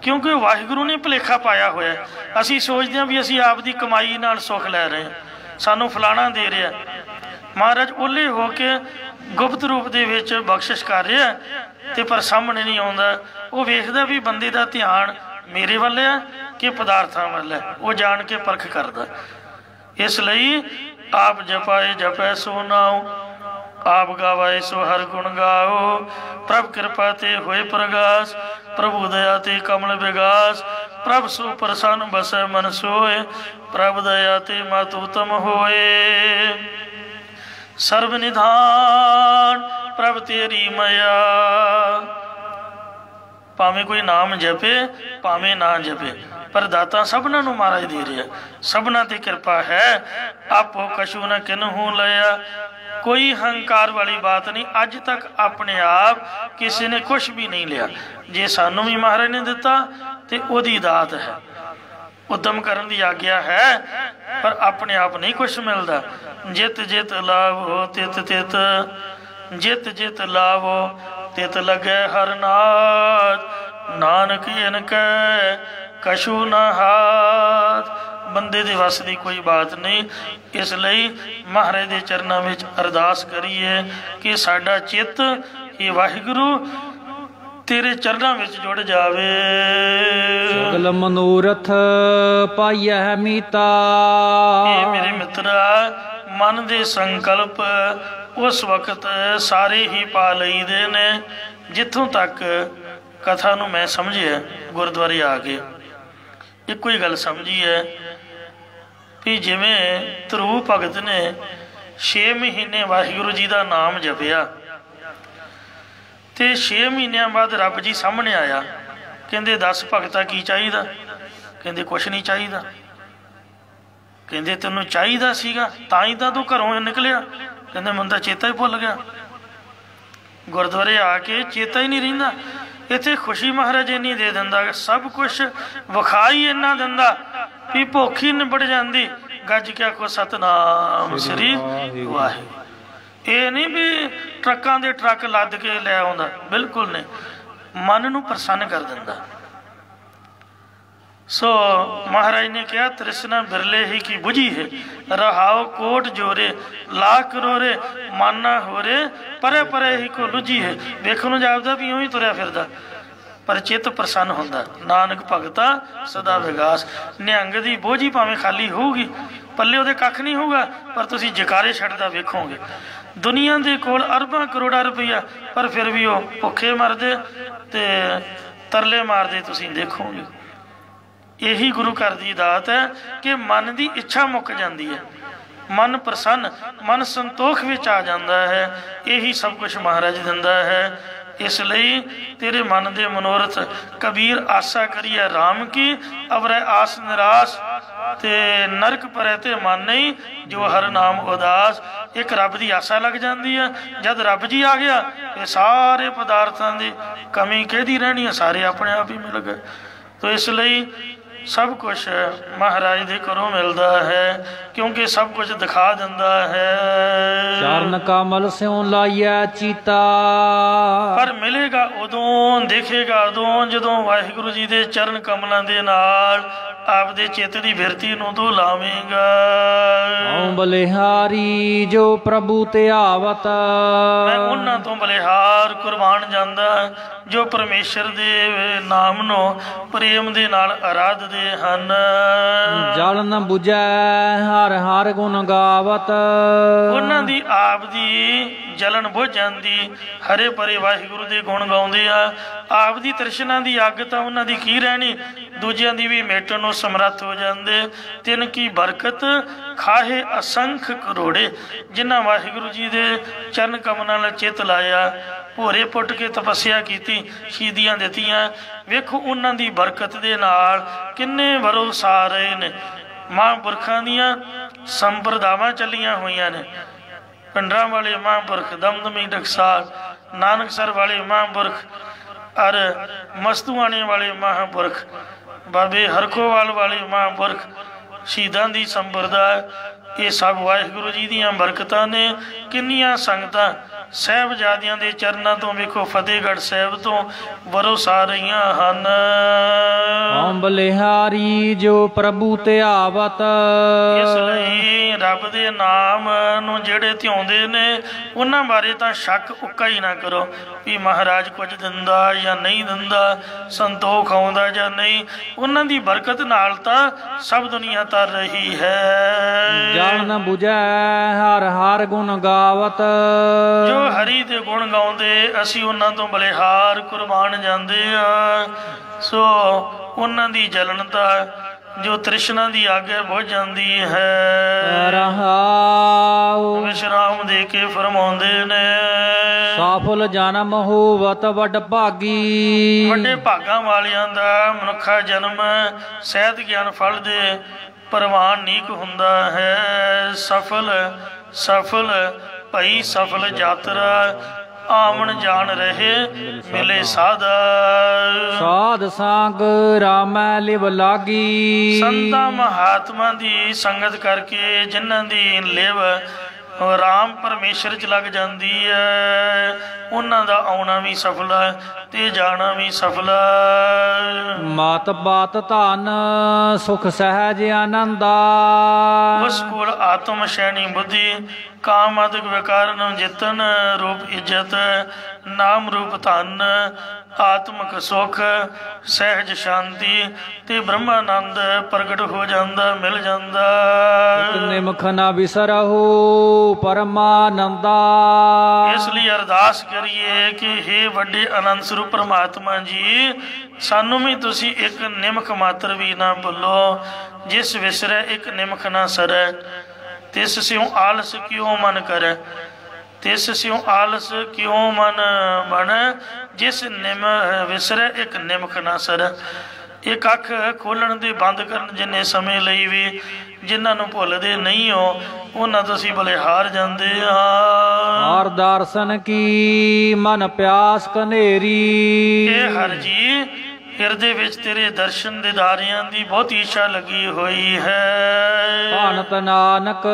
ਕਿਉਂਕਿ ਵਾਹਿਗੁਰੂ ਨੇ ਭੁਲੇਖਾ ਪਾਇਆ ਹੋਇਆ। ਅਸੀਂ ਸੋਚਦੇ ਹਾਂ ਵੀ ਅਸੀਂ ਆਪ ਦੀ ਕਮਾਈ ਨਾਲ ਸੁੱਖ ਲੈ ਰਹੇ ਹਾਂ, ਸਾਨੂੰ ਫਲਾਣਾ ਦੇ ਰਿਹਾ। ਮਹਾਰਾਜ ਓਲੇ ਹੋ ਕੇ ਗੁਪਤ ਰੂਪ ਦੇ ਵਿੱਚ ਬਖਸ਼ਿਸ਼ ਕਰ ਰਿਹਾ, ਤੇ ਪਰ ਸਾਹਮਣੇ ਨਹੀਂ ਆਉਂਦਾ। ਉਹ ਵੇਖਦਾ ਵੀ ਬੰਦੇ ਦਾ ਧਿਆਨ ਮੇਰੇ ਵੱਲ ਹੈ ਕਿ ਪਦਾਰਥਾਂ ਵੱਲ ਹੈ, ਉਹ ਜਾਣ ਕੇ ਪਰਖ ਕਰਦਾ। ਇਸ ਲਈ ਆਪ ਜਪਾਏ ਜਪੈ ਸੋ ਨਾਉ, ਆਪ ਗਾਵਾਏ ਸੋ ਹਰ ਗੁਣ ਗਾਓ। ਪ੍ਰਭ ਕਿਰਪਾ ਤੇ ਹੋਏ ਪ੍ਰਗਾਸ, ਪ੍ਰਭੂ ਦਇਆ ਤੇ ਕਮਲ ਵਿਗਾਸ। ਪ੍ਰਭ ਸੋ ਪ੍ਰਸੰਨ ਬਸੈ ਮਨ ਸੋਏ, ਪ੍ਰਭ ਦਇਆ ਤੇ ਮਤ ਉਤਮ ਹੋਏ। ਸਰਬ ਨਿਧਾਨ ਪ੍ਰਭ ਤੇਰੀ ਮਾਇਆ। ਭਾਵੇਂ ਕੋਈ ਨਾਮ ਜਪੇ ਭਾਵੇਂ ਨਾ ਜਪੇ, ਪਰ ਦਾਤਾ ਸਭਨਾਂ ਨੂੰ ਮਹਾਰਾਜ ਦੇ ਰਿਹਾ, ਸਭਨਾਂ ਤੇ ਕਿਰਪਾ ਹੈ। ਆਪੋ ਕਛੂ ਨ ਕਿਨਹੂ ਲਿਆ, ਕੋਈ ਹੰਕਾਰ ਵਾਲੀ ਬਾਤ ਨਹੀਂ। ਅੱਜ ਤੱਕ ਆਪਣੇ ਆਪ ਕਿਸੇ ਨੇ ਕੁਛ ਵੀ ਨਹੀਂ ਲਿਆ। ਜੇ ਸਾਨੂੰ ਵੀ ਮਹਾਰਾਜ ਨੇ ਦਿੱਤਾ ते ओदी दात है। उद्यम करन दी आग्या है पर अपने आप नहीं कुछ मिलता। जित जित लावो तित तित, जित जित लावो तित लगे हर नाथ, नानक इनके कछु न हाथ। बंदे दे वस दी कोई बात नहीं। इसलिए महाराज दे चरनां विच अरदास करिए कि साडा चित्त ये वाहिगुरु तेरे चरनां विच जुड़ जावे। सगल मनोरथ पाइया है मीता। ये मेरे मित्रा मन दे संकल्प उस वक्त सारे ही पा लईदे ने जिथों तक कथा नूं मैं समझिया गुरुद्वारे आके एक कोई गल समझी है भी जिवें ध्रुव भगत ने 6 महीने वाहिगुरु जी का नाम जपिया ते 6 महीनों बाद रब जी सामने आया, कहते 10 भगता की चाहिए, कहते कुछ नहीं चाहिए, कहते तेनों चाहिए सीगा तां ही तां तू घरों निकलिया, कहते मैं तो चेता ही भुल गया। गुरुद्वारे आके चेता ही नहीं रहिंदा। इत्थे खुशी महाराज इन्नी दे दिंदा, सब कुछ विखा ही इन्ना दिंदा भी भुख ही निबड़ जाती। गज क्या को सतनाम श्री वाहिगुरू। ये नहीं भी ट्रकों के ट्रक लद के लै आउंदा, बिल्कुल नहीं, मन नूं प्रसन्न कर दिंदा। सो महाराज ने कहा तृष्णा बिरले ही की बुझी है, रहाओ कोट जोरे लाख करोरे, माना हो रे परे परे ही को लुझी है। वेखण नूं जापदा भी उही तुरया फिरदा पर चित्त प्रसन्न होंदा। नानक भगता सदा विगास। निहंग दी बोझी भावें खाली होगी, पल्ले उहदे कख नहीं होगा, पर तुसीं जकारे छड्डदा वेखोगे। दुनिया दे कोल अरबां करोड़ां रुपया पर फिर भी वो भुखे मरदे ते तरले मारदे तुसीं देखोगे। यही गुरु घर की दात है कि मन की इच्छा मुक जाती है, मन प्रसन्न, मन संतोख विच आ जाता है। यही सब कुछ महाराज दिंदा है। इसलिए तेरे मन के मनोरथ कबीर आशा करिए राम की, अवरै आस निराश ते नरक परै ते मन नहीं, जो हर नाम उदास। एक रब की आशा लग जाती है, जब रब जी आ गया तो सारे पदार्थों की कमी कहती रहनी है, सारे अपने आप ही मिल गए। तो इसलिए सब कुछ महाराज दे घरों मिलता है, क्योंकि सब कुछ दिखा दिंदा है। चरण कमल स्यों लाइया चीता। पर मिलेगा उदों, देखेगा उदों जदों वाहिगुरु जी दे चरण कमलों दे नाल आपदे चित्त दी बिरती नूं तू लावेगा। औ बलिहारी जो प्रभु ते आवत। मैं उन्हां तो बलिहार कुर्बान जांदा जो परमेश्वर दे नाम नूं प्रेम दे नाल आराधदे हन। जल न बुझै हर हर गुण गावत। उन्हां दी आप दी जलन बुझ जांदी, हरे भरे वाहिगुरु दे गुण गाउंदे आ। आप दी तृष्णा दी अग तां उन्हां दी की रहनी, दूजियां दी भी मेटण नूं समर्थ हो जांदे। तिन की बरकत खाहे असंख करोड़े। जिन्हां वाहिगुरु जी दे चरण कमलां नाल चित लाया, भोरे पुट के तपस्या की, शहीदियां दित्तियां, वेखो उन्हां दी बरकत दे नाल किन्ने वरोस आ रहे ने। महापुरखां दियां संप्रदावां चलियां होईयां ने। पिंडरां वाले महापुरख, दमदमी टकसाल, नानकसर वाले महापुरख और मस्तूआणे वाले महापुरख, बाबे हरखोवाल वाले महापुरख, शहीदां दी संप्रदाय, ये सब वाहिगुरु जी दियां बरकतां ने। किन्नियां संगतां साहिबजादियां दे चरनां तो वेखो फतेहगढ़ साहिब तो वरोस आ रहीआं हन। औ बलिहारी जो प्रभु ते आवत। इसलिए रब दे नाम नूं जेड़े ध्याउंदे ने उन्हां बारे तां शक उक्का ही ना करो भी महाराज कुछ दिंदा या नहीं दिंदा, संतोख आउंदा या नहीं। उन्हां दी बरकत नाल तां सब दुनिया तर रही है। जल न बुझै हर हर गुण गावत। जो हरि दे गुण गाउंदे असीं उन्हां तो बलिहार कुर्बान जांदे आ। सो उन्हां दी जलनता जो तृष्णा दी आगे बुझ जाती है। विश्राम दे के फरमाउंदे ने, सफल जन्म होवत वड भागी। वड्डे भागां वालियां दा मनुखा जन्म सहत ज्ञान फल दे प्रवान नीक हुंदा है। सफल सफल भई सफल यात्रा, आमन जान रहे मिले साधा। ਸਾਧ ਸੰਗ ਰਾਮੈ ਲਿਵ ਲਾਗੀ। ਸੰਤਾਂ ਮਹਾਤਮਾ ਦੀ ਸੰਗਤ ਕਰਕੇ ਜਿਨ੍ਹਾਂ ਦੀ ਲਿਵ ਰਾਮ ਪਰਮੇਸ਼ਰ 'ਚ ਲੱਗ ਜਾਂਦੀ ਹੈ, ਉਹਨਾਂ ਦਾ ਆਉਣਾ ਵੀ ਸਫਲ ਹੈ ਤੇ ਜਾਣਾ ਵੀ ਸਫਲ ਹੈ। ਮਤ ਬਾਤ ਧਨ ਸੁਖ ਸਹਿਜ ਆਨੰਦਾ। ਉਸ ਕੋਲ ਆਤਮ ਸ਼ੈਣੀ ਬੁੱਧੀ ਕਾਮ ਆਦਿਕ ਵਿਕਾਰਨ ਜਿਤਨ ਰੂਪ ਇੱਜ਼ਤ ਨਾਮ ਰੂਪ ਧਨ ਆਤਮਕ ਸੁਖ ਸਹਿਜ ਸ਼ਾਂਤੀ ਤੇ ਬ੍ਰਹਮਾਨੰਦ ਪ੍ਰਗਟ ਹੋ ਜਾਂਦਾ, ਮਿਲ ਜਾਂਦਾ। ਨਿਮਖ ਨਾ ਵਿਸਰਹੁ ਪਰਮਾਨੰਦਾ। ਇਸ ਲਈ ਅਰਦਾਸ ਕਰੀਏ ਕਿ ਹੇ ਵੱਡੇ ਆਨੰਦ ਸਰੂਪ ਪਰਮਾਤਮਾ ਜੀ, ਸਾਨੂੰ ਵੀ ਤੁਸੀਂ ਇੱਕ ਨਿਮਖ ਮਾਤਰ ਵੀ ਨਾ ਭੁੱਲੋ। ਜਿਸ ਵਿਸਰੈ ਇੱਕ ਨਿਮਖ ਨਾ ਸਰੈ, ਤਿਸ ਸਿਉ ਆਲਸ ਕਿਉ ਮਨ ਕਰੈ। ਤਿਸ ਸਿਉ ਆਲਸ ਕਿਉ ਮਨ ਬਣੈ, ਜਿਸ ਨਿਮ ਵਿਸਰੈ ਇੱਕ ਨਿਮਖ ਨਾ ਸਰੈ। ਇੱਕ ਅੱਖ ਖੋਲਣ ਦੇ ਬੰਦ ਕਰਨ ਜਿੰਨੇ ਸਮੇਂ ਲਈ ਵੀ ਜਿਨ੍ਹਾਂ ਨੂੰ ਭੁੱਲਦੇ ਨਹੀਂ ਹੋ, ਉਹਨਾਂ ਤੋਂ ਅਸੀਂ ਭਲੇ ਹਾਰ ਜਾਂਦੇ ਹਾਂ। ਹਰ ਦਰਸ਼ਨ ਕੀ ਮਨ ਪਿਆਸ ਕਨੇਰੀ। ਇਹ ਹਰ ਜੀ ਹਿਰਦੇ ਵਿੱਚ ਤੇਰੇ ਦਰਸ਼ਨ ਦੀਦਾਰਿਆਂ ਦੀ ਬਹੁਤ ਇੱਛਾ ਲੱਗੀ ਹੋਈ ਹੈ। ਭਾਨਤ ਨਾਨਕ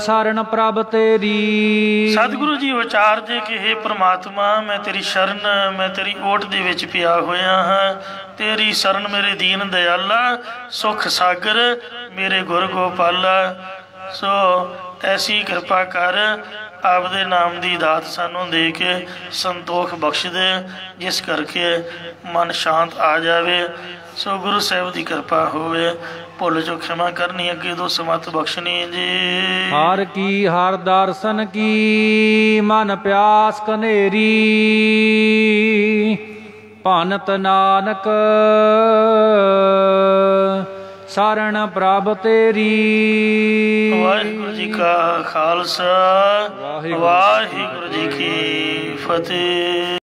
ਸ਼ਰਨ ਪ੍ਰਭ ਤੇਰੀ। ਸਤਿਗੁਰੂ ਜੀ ਵਿਚਾਰਦੇ ਕਿ ਹੇ ਪ੍ਰਮਾਤਮਾ, ਮੈਂ ਤੇਰੀ ਸ਼ਰਨ, ਮੈਂ ਤੇਰੀ ਓਟ ਦੇ ਵਿੱਚ ਪਿਆ ਹੋਇਆ ਹਾਂ। ਤੇਰੀ ਸ਼ਰਨ ਮੇਰੇ ਦੀਨ ਦਿਆਲਾ, ਸੁਖ ਸਾਗਰ ਮੇਰੇ ਗੁਰ ਗੋਪਾਲਾ। ਸੋ ਐਸੀ ਕਿਰਪਾ ਕਰ, ਆਪਦੇ ਨਾਮ ਦੀ ਦਾਤ ਸਾਨੂੰ ਦੇ ਕੇ ਸੰਤੋਖ ਬਖਸ਼ ਦੇ, ਜਿਸ ਕਰਕੇ ਮਨ ਸ਼ਾਂਤ ਆ ਜਾਵੇ। ਸੋ ਗੁਰੂ ਸਾਹਿਬ ਦੀ ਕਿਰਪਾ ਹੋਵੇ। ਭੁੱਲ ਜੋ ਖਿਮਾ ਕਰਨੀ, ਅੱਗੇ ਤੋਂ ਸਮਤ ਬਖਸ਼ਣੀ ਜੀ। ਹਰ ਕੀ ਹਰ ਦਰਸ਼ਨ ਕੀ ਮਨ ਪਿਆਸ ਕਨੇਰੀ। ਭਾਨਤ ਨਾਨਕ ਸ਼ਰਨ ਪ੍ਰਭ ਤੇਰੀ। ਵਾਹਿਗੁਰੂ ਜੀ ਕਾ ਖਾਲਸਾ, ਵਾਹਿਗੁਰੂ ਜੀ ਕੀ ਫਤਿਹ।